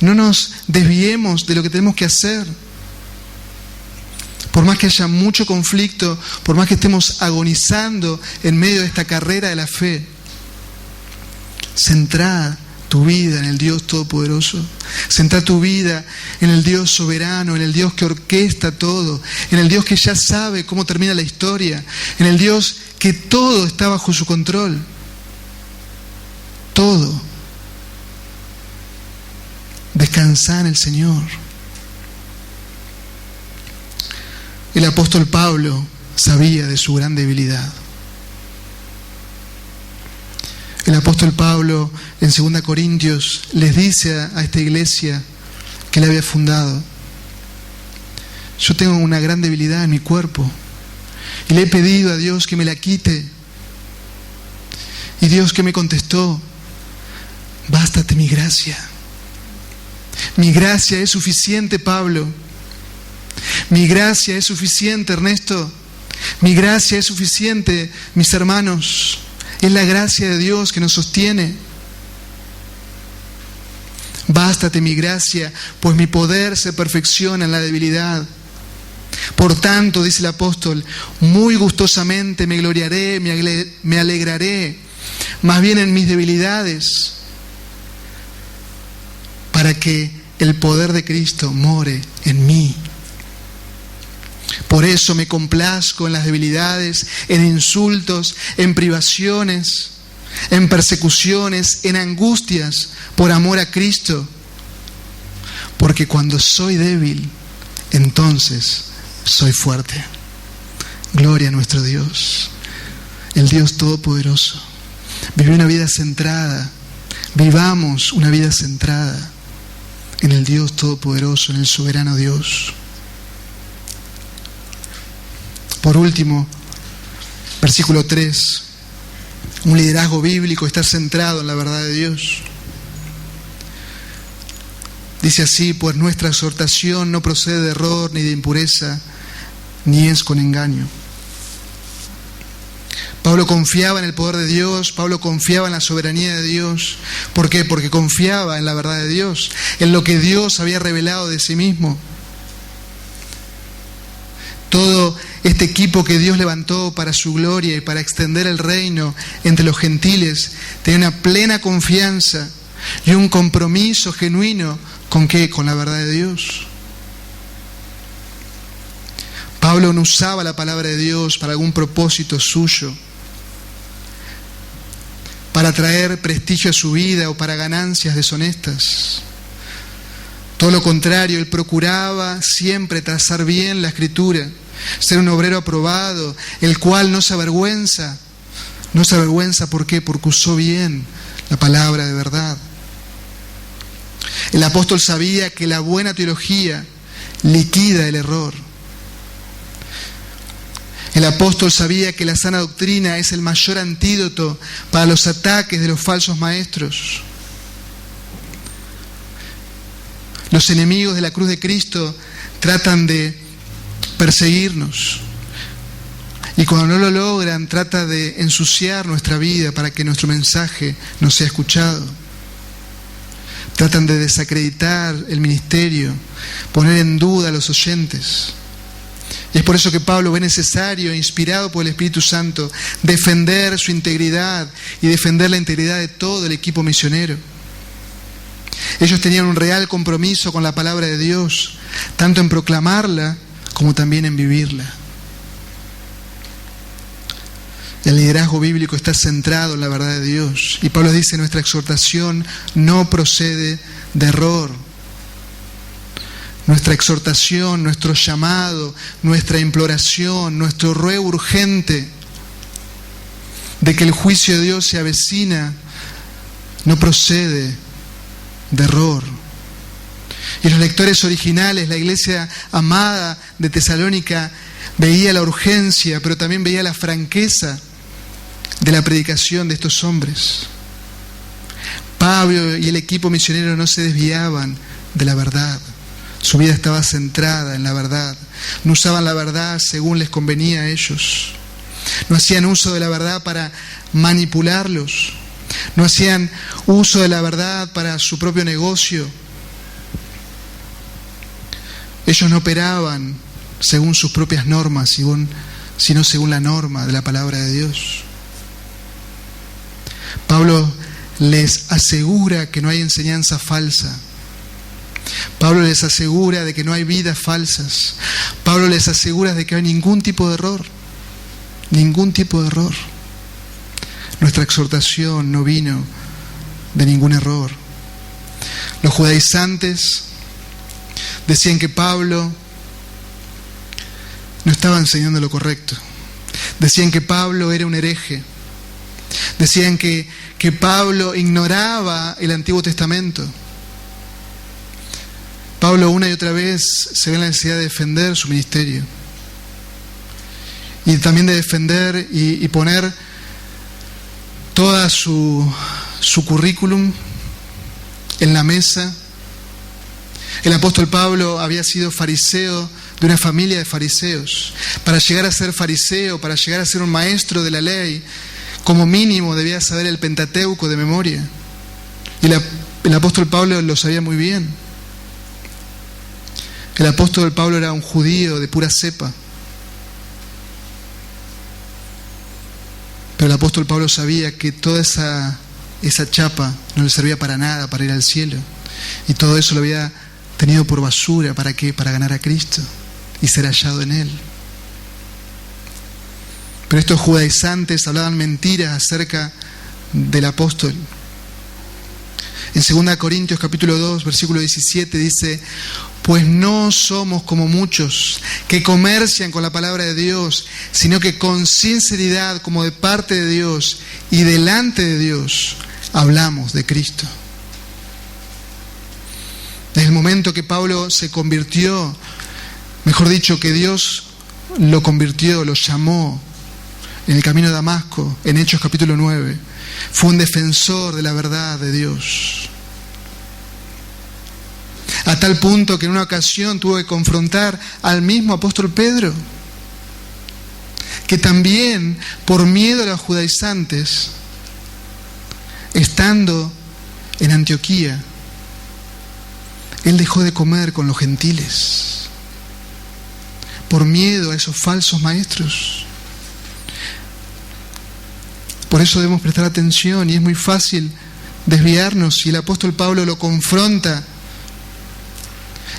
No nos desviemos de lo que tenemos que hacer. Por más que haya mucho conflicto, por más que estemos agonizando en medio de esta carrera de la fe, centrad tu vida en el Dios Todopoderoso. Centra tu vida en el Dios soberano, en el Dios que orquesta todo, en el Dios que ya sabe cómo termina la historia, en el Dios que todo está bajo su control. Todo. Descansa en el Señor. El apóstol Pablo sabía de su gran debilidad. El apóstol Pablo en 2 Corintios les dice a esta iglesia que él había fundado: yo tengo una gran debilidad en mi cuerpo y le he pedido a Dios que me la quite. Y Dios, ¿qué me contestó? Bástate mi gracia. Mi gracia es suficiente, Pablo. Mi gracia es suficiente, Ernesto. Mi gracia es suficiente, mis hermanos. Es la gracia de Dios que nos sostiene. Bástate mi gracia, pues mi poder se perfecciona en la debilidad. Por tanto, dice el apóstol, muy gustosamente me gloriaré, me alegraré, más bien en mis debilidades, para que el poder de Cristo more en mí. Por eso me complazco en las debilidades, en insultos, en privaciones, en persecuciones, en angustias, por amor a Cristo. Porque cuando soy débil, entonces soy fuerte. Gloria a nuestro Dios, el Dios Todopoderoso. Viví una vida centrada, vivamos una vida centrada en el Dios Todopoderoso, en el soberano Dios. Por último, versículo 3, un liderazgo bíblico está centrado en la verdad de Dios. Dice así: pues nuestra exhortación no procede de error ni de impureza, ni es con engaño. Pablo confiaba en el poder de Dios, Pablo confiaba en la soberanía de Dios. ¿Por qué? Porque confiaba en la verdad de Dios, en lo que Dios había revelado de sí mismo. Todo este equipo que Dios levantó para su gloria y para extender el reino entre los gentiles tenía una plena confianza y un compromiso genuino ¿con qué? Con la verdad de Dios. Pablo no usaba la palabra de Dios para algún propósito suyo, para traer prestigio a su vida o para ganancias deshonestas. Todo lo contrario, él procuraba siempre trazar bien la Escritura, ser un obrero aprobado, el cual no se avergüenza. No se avergüenza, ¿por qué? Porque usó bien la palabra de verdad. El apóstol sabía que la buena teología liquida el error. El apóstol sabía que la sana doctrina es el mayor antídoto para los ataques de los falsos maestros. Los enemigos de la cruz de Cristo tratan de perseguirnos. Y cuando no lo logran, trata de ensuciar nuestra vida para que nuestro mensaje no sea escuchado. Tratan de desacreditar el ministerio, poner en duda a los oyentes. Y es por eso que Pablo ve necesario, inspirado por el Espíritu Santo, defender su integridad y defender la integridad de todo el equipo misionero. Ellos tenían un real compromiso con la palabra de Dios, tanto en proclamarla como también en vivirla. El liderazgo bíblico está centrado en la verdad de Dios. Y Pablo dice: nuestra exhortación no procede de error. Nuestra exhortación, nuestro llamado, nuestra imploración, nuestro ruego urgente de que el juicio de Dios se avecina, no procede de error. Y los lectores originales, la iglesia amada de Tesalónica, veía la urgencia, pero también veía la franqueza de la predicación de estos hombres. Pablo y el equipo misionero no se desviaban de la verdad. Su vida estaba centrada en la verdad. No usaban la verdad según les convenía a ellos. No hacían uso de la verdad para manipularlos. No hacían uso de la verdad para su propio negocio. Ellos no operaban según sus propias normas, sino según la norma de la palabra de Dios. Pablo les asegura que no hay enseñanza falsa. Pablo les asegura de que no hay vidas falsas. Pablo les asegura de que no hay ningún tipo de error. Ningún tipo de error. Nuestra exhortación no vino de ningún error. Los judaizantes decían que Pablo no estaba enseñando lo correcto. Decían que Pablo era un hereje. Decían que Pablo ignoraba el Antiguo Testamento. Pablo una y otra vez se ve en la necesidad de defender su ministerio y también de defender y poner toda su currículum en la mesa. El apóstol Pablo había sido fariseo de una familia de fariseos. Para llegar a ser fariseo, para llegar a ser un maestro de la ley, como mínimo debía saber el Pentateuco de memoria. Y el apóstol Pablo lo sabía muy bien. El apóstol Pablo era un judío de pura cepa. Pero el apóstol Pablo sabía que toda esa chapa no le servía para nada, para ir al cielo. Y todo eso lo había tenido por basura. ¿Para qué? Para ganar a Cristo y ser hallado en Él. Pero estos judaizantes hablaban mentiras acerca del apóstol. En 2 Corintios capítulo 2, versículo 17 dice: pues no somos como muchos que comercian con la palabra de Dios, sino que con sinceridad, como de parte de Dios y delante de Dios, hablamos de Cristo. Desde el momento que Pablo se convirtió, mejor dicho, que Dios lo convirtió, lo llamó en el camino de Damasco, en Hechos capítulo 9, fue un defensor de la verdad de Dios. A tal punto que en una ocasión tuvo que confrontar al mismo apóstol Pedro, que también, por miedo a los judaizantes, estando en Antioquía, él dejó de comer con los gentiles, por miedo a esos falsos maestros. Por eso debemos prestar atención, y es muy fácil desviarnos, y el apóstol Pablo lo confronta.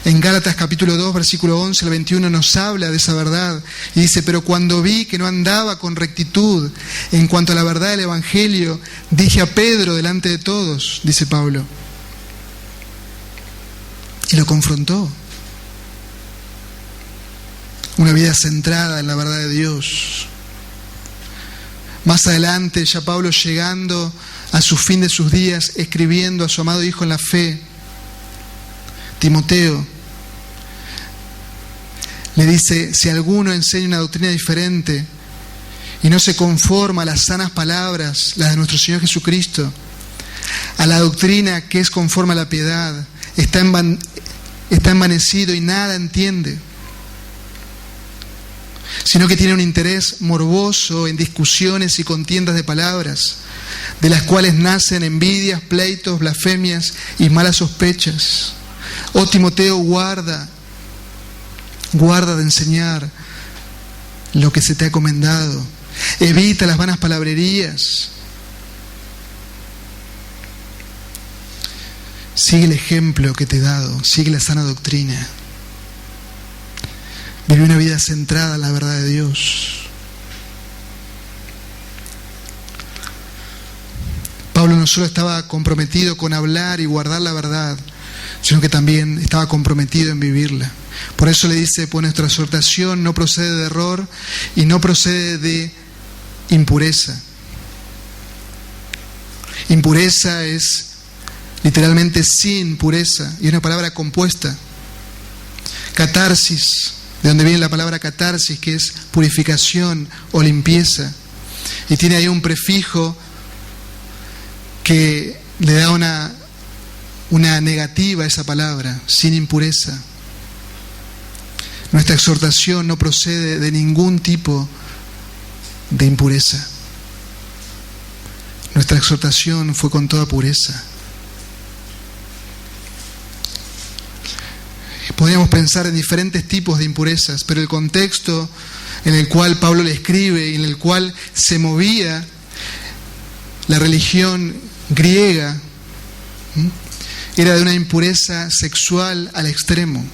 En Gálatas capítulo 2, versículo 11 al 21 nos habla de esa verdad y dice: pero cuando vi que no andaba con rectitud en cuanto a la verdad del Evangelio, dije a Pedro delante de todos, dice Pablo, y lo confrontó. Una vida centrada en la verdad de Dios. Más adelante, ya Pablo, llegando a su fin de sus días, escribiendo a su amado hijo en la fe, Timoteo, le dice: si alguno enseña una doctrina diferente y no se conforma a las sanas palabras, las de nuestro Señor Jesucristo, a la doctrina que es conforme a la piedad, está envanecido y nada entiende, sino que tiene un interés morboso en discusiones y contiendas de palabras, de las cuales nacen envidias, pleitos, blasfemias y malas sospechas. Oh Timoteo, guarda de enseñar lo que se te ha encomendado. Evita las vanas palabrerías. Sigue el ejemplo que te he dado, sigue la sana doctrina. Vive una vida centrada en la verdad de Dios. Pablo no solo estaba comprometido con hablar y guardar la verdad, sino que también estaba comprometido en vivirla. Por eso le dice: pues nuestra exhortación no procede de error y no procede de impureza. Impureza es literalmente sin pureza, y es una palabra compuesta. Catarsis, de donde viene la palabra catarsis, que es purificación o limpieza, y tiene ahí un prefijo que le da una negativa a esa palabra: sin impureza. Nuestra exhortación no procede de ningún tipo de impureza. Nuestra exhortación fue con toda pureza. Podríamos pensar en diferentes tipos de impurezas, pero el contexto en el cual Pablo le escribe y en el cual se movía la religión griega era de una impureza sexual al extremo,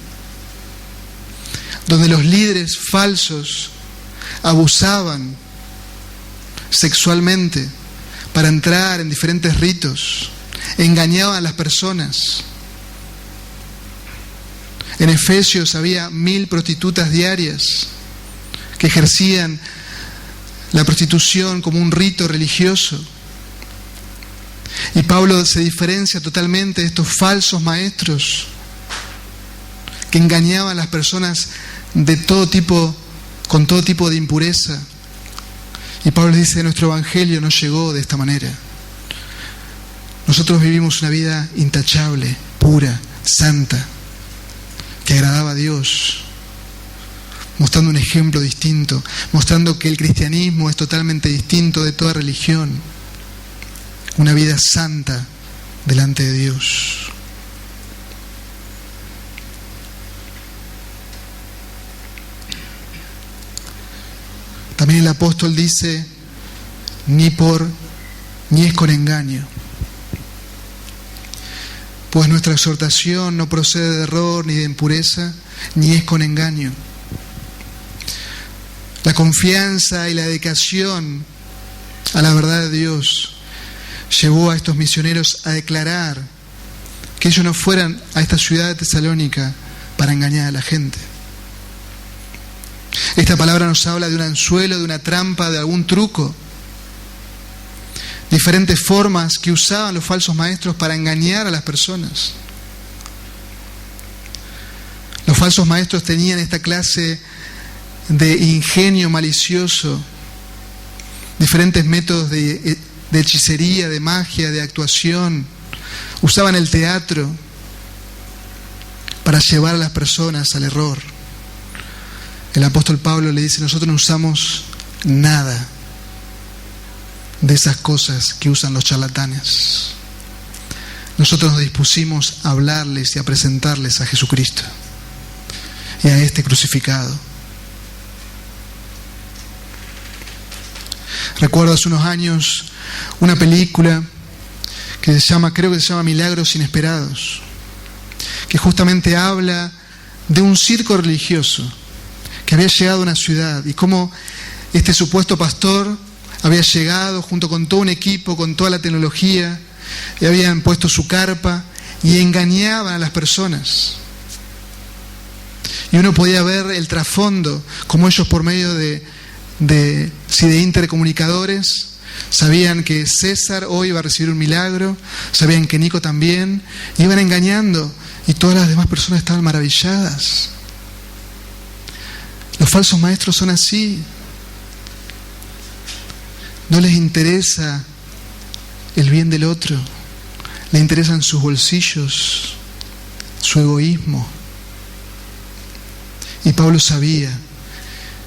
donde los líderes falsos abusaban sexualmente para entrar en diferentes ritos, engañaban a las personas. En Efesios había 1000 prostitutas diarias que ejercían la prostitución como un rito religioso. Y Pablo se diferencia totalmente de estos falsos maestros que engañaban a las personas de todo tipo, con todo tipo de impureza. Y Pablo les dice, nuestro evangelio no llegó de esta manera. Nosotros vivimos una vida intachable, pura, santa, que agradaba a Dios, mostrando un ejemplo distinto, mostrando que el cristianismo es totalmente distinto de toda religión. Una vida santa delante de Dios. También el apóstol dice, ni es con engaño. Pues nuestra exhortación no procede de error ni de impureza, ni es con engaño. La confianza y la dedicación a la verdad de Dios llevó a estos misioneros a declarar que ellos no fueran a esta ciudad de Tesalónica para engañar a la gente. Esta palabra nos habla de un anzuelo, de una trampa, de algún truco. Diferentes formas que usaban los falsos maestros para engañar a las personas. Los falsos maestros tenían esta clase de ingenio malicioso, diferentes métodos de hechicería, de magia, de actuación. Usaban el teatro para llevar a las personas al error. El apóstol Pablo le dice, nosotros no usamos nada de esas cosas que usan los charlatanes. Nosotros nos dispusimos a hablarles y a presentarles a Jesucristo y a este crucificado. Recuerdo hace unos años una película que creo que se llama Milagros Inesperados, que justamente habla de un circo religioso que había llegado a una ciudad y cómo este supuesto pastor había llegado junto con todo un equipo, con toda la tecnología, y habían puesto su carpa y engañaban a las personas. Y uno podía ver el trasfondo, como ellos por medio de intercomunicadores sabían que César hoy iba a recibir un milagro, sabían que Nico también, iban engañando y todas las demás personas estaban maravilladas. Los falsos maestros son así. No les interesa el bien del otro, les interesan sus bolsillos, su egoísmo. Y Pablo sabía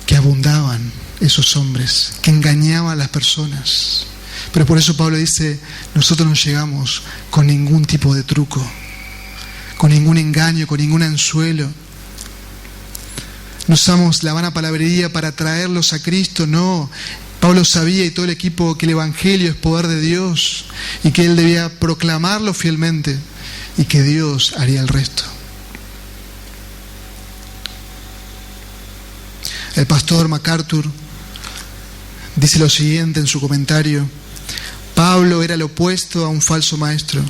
que abundaban esos hombres, que engañaban a las personas. Pero por eso Pablo dice, nosotros no llegamos con ningún tipo de truco, con ningún engaño, con ningún anzuelo. No usamos la vana palabrería para traerlos a Cristo, no. Pablo sabía y todo el equipo que el Evangelio es poder de Dios y que él debía proclamarlo fielmente y que Dios haría el resto. El pastor MacArthur dice lo siguiente en su comentario: Pablo era lo opuesto a un falso maestro.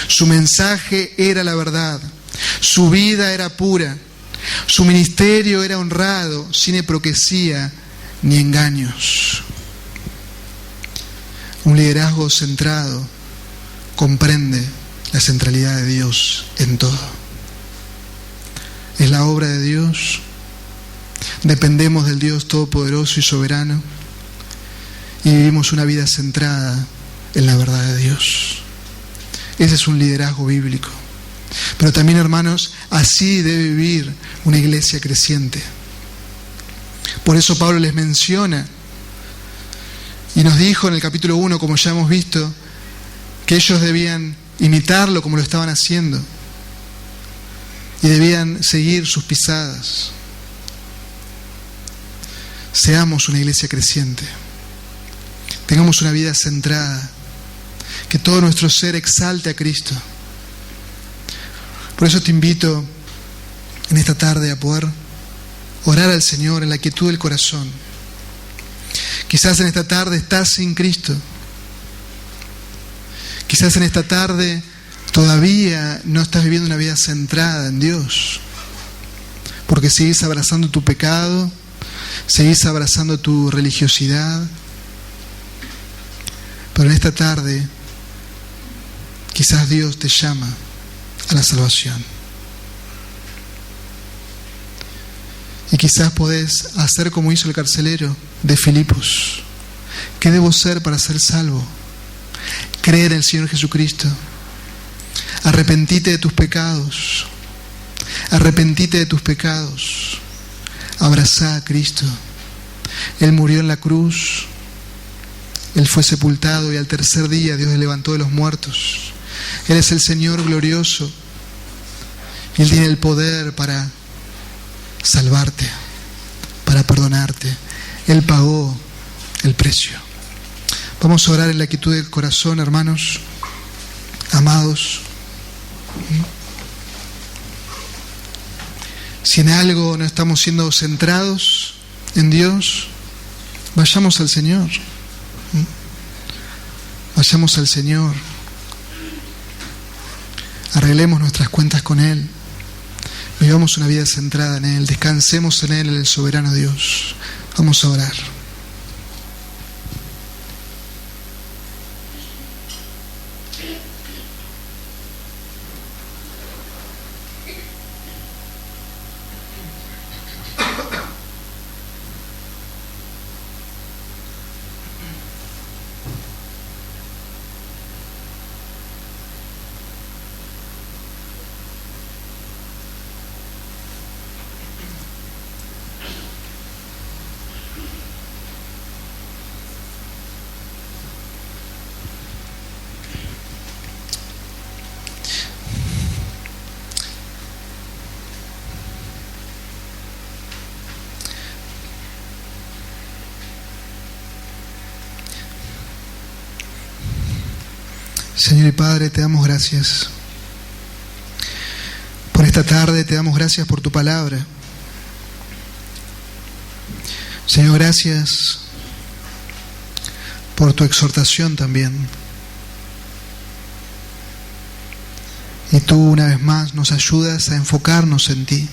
Su mensaje era la verdad, su vida era pura, su ministerio era honrado, sin hipocresía ni engaños. Un liderazgo centrado comprende la centralidad de Dios en todo. Es la obra de Dios. Dependemos del Dios todopoderoso y soberano y vivimos una vida centrada en la verdad de Dios. Ese es un liderazgo bíblico. Pero también, hermanos, así debe vivir una iglesia creciente. Por eso Pablo les menciona y nos dijo en el capítulo 1, como ya hemos visto, que ellos debían imitarlo como lo estaban haciendo y debían seguir sus pisadas. Seamos una iglesia creciente, tengamos una vida centrada, que todo nuestro ser exalte a Cristo. Por eso te invito en esta tarde a poder orar al Señor en la quietud del corazón. Quizás en esta tarde estás sin Cristo. Quizás en esta tarde todavía no estás viviendo una vida centrada en Dios, porque sigues abrazando tu pecado, seguís abrazando tu religiosidad. Pero en esta tarde quizás Dios te llama a la salvación. Y quizás podés hacer como hizo el carcelero de Filipos. ¿Qué debo ser para ser salvo? Creer en el Señor Jesucristo. Arrepentite de tus pecados. Arrepentite de tus pecados. Abrazá a Cristo. Él murió en la cruz. Él fue sepultado y al tercer día Dios le levantó de los muertos. Él es el Señor glorioso. Y Él tiene el poder para salvarte, para perdonarte. Él pagó el precio. Vamos a orar en la quietud del corazón, hermanos, amados. Si en algo no estamos siendo centrados en Dios, vayamos al Señor. Vayamos al Señor. Arreglemos nuestras cuentas con Él. Vivamos una vida centrada en Él. Descansemos en Él, en el soberano Dios. Vamos a orar. Señor y Padre, te damos gracias por esta tarde, te damos gracias por tu palabra. Señor, gracias por tu exhortación también. Y tú una vez más nos ayudas a enfocarnos en ti.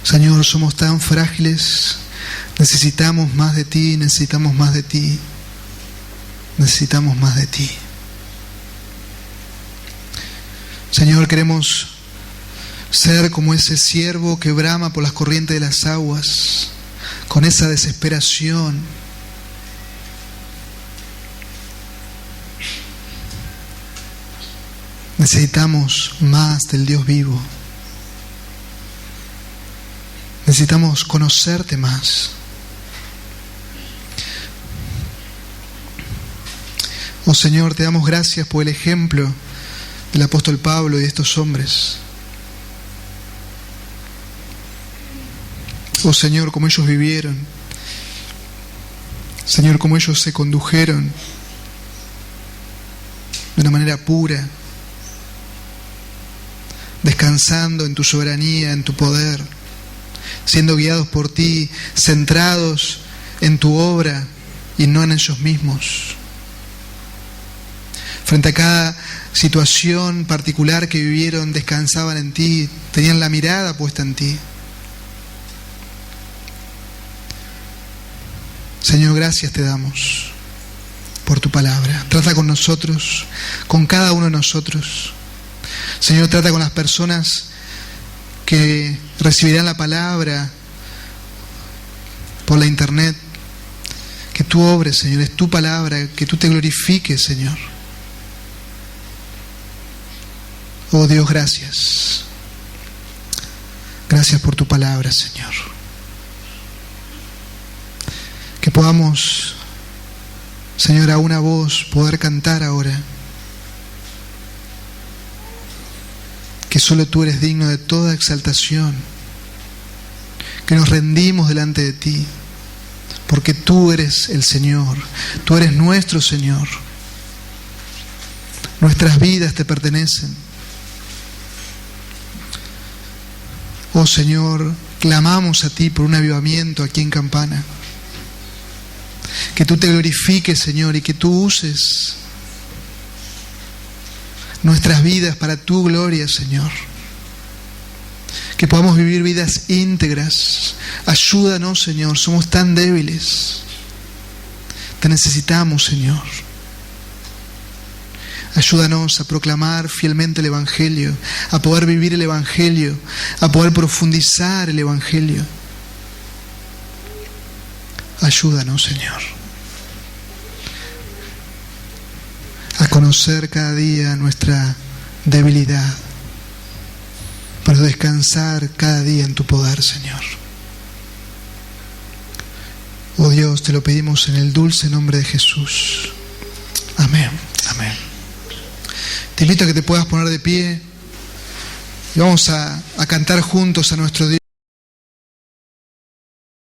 Señor, somos tan frágiles, necesitamos más de ti, necesitamos más de ti. Necesitamos más de ti. Señor, queremos ser como ese ciervo que brama por las corrientes de las aguas, con esa desesperación. Necesitamos más del Dios vivo. Necesitamos conocerte más. Oh Señor, te damos gracias por el ejemplo del apóstol Pablo y de estos hombres. Oh Señor, como ellos vivieron. Señor, como ellos se condujeron de una manera pura, descansando en tu soberanía, en tu poder, siendo guiados por ti, centrados en tu obra y no en ellos mismos. Frente a cada situación particular que vivieron, descansaban en ti, tenían la mirada puesta en ti. Señor, gracias te damos por tu palabra. Trata con nosotros, con cada uno de nosotros. Señor, trata con las personas que recibirán la palabra por la internet. Que tú obres, Señor, es tu palabra, que tú te glorifiques, Señor. Oh Dios, gracias. Gracias por tu palabra, Señor. Que podamos, Señor, a una voz poder cantar ahora. Que solo tú eres digno de toda exaltación. Que nos rendimos delante de ti. Porque tú eres el Señor. Tú eres nuestro Señor. Nuestras vidas te pertenecen. Oh Señor, clamamos a ti por un avivamiento aquí en Campana. Que tú te glorifiques, Señor, y que tú uses nuestras vidas para tu gloria, Señor. Que podamos vivir vidas íntegras. Ayúdanos, Señor, somos tan débiles. Te necesitamos, Señor. Ayúdanos a proclamar fielmente el Evangelio, a poder vivir el Evangelio, a poder profundizar el Evangelio. Ayúdanos, Señor, a conocer cada día nuestra debilidad, para descansar cada día en tu poder, Señor. Oh Dios, te lo pedimos en el dulce nombre de Jesús. Amén. Amén. Te invito a que te puedas poner de pie y vamos a cantar juntos a nuestro Dios.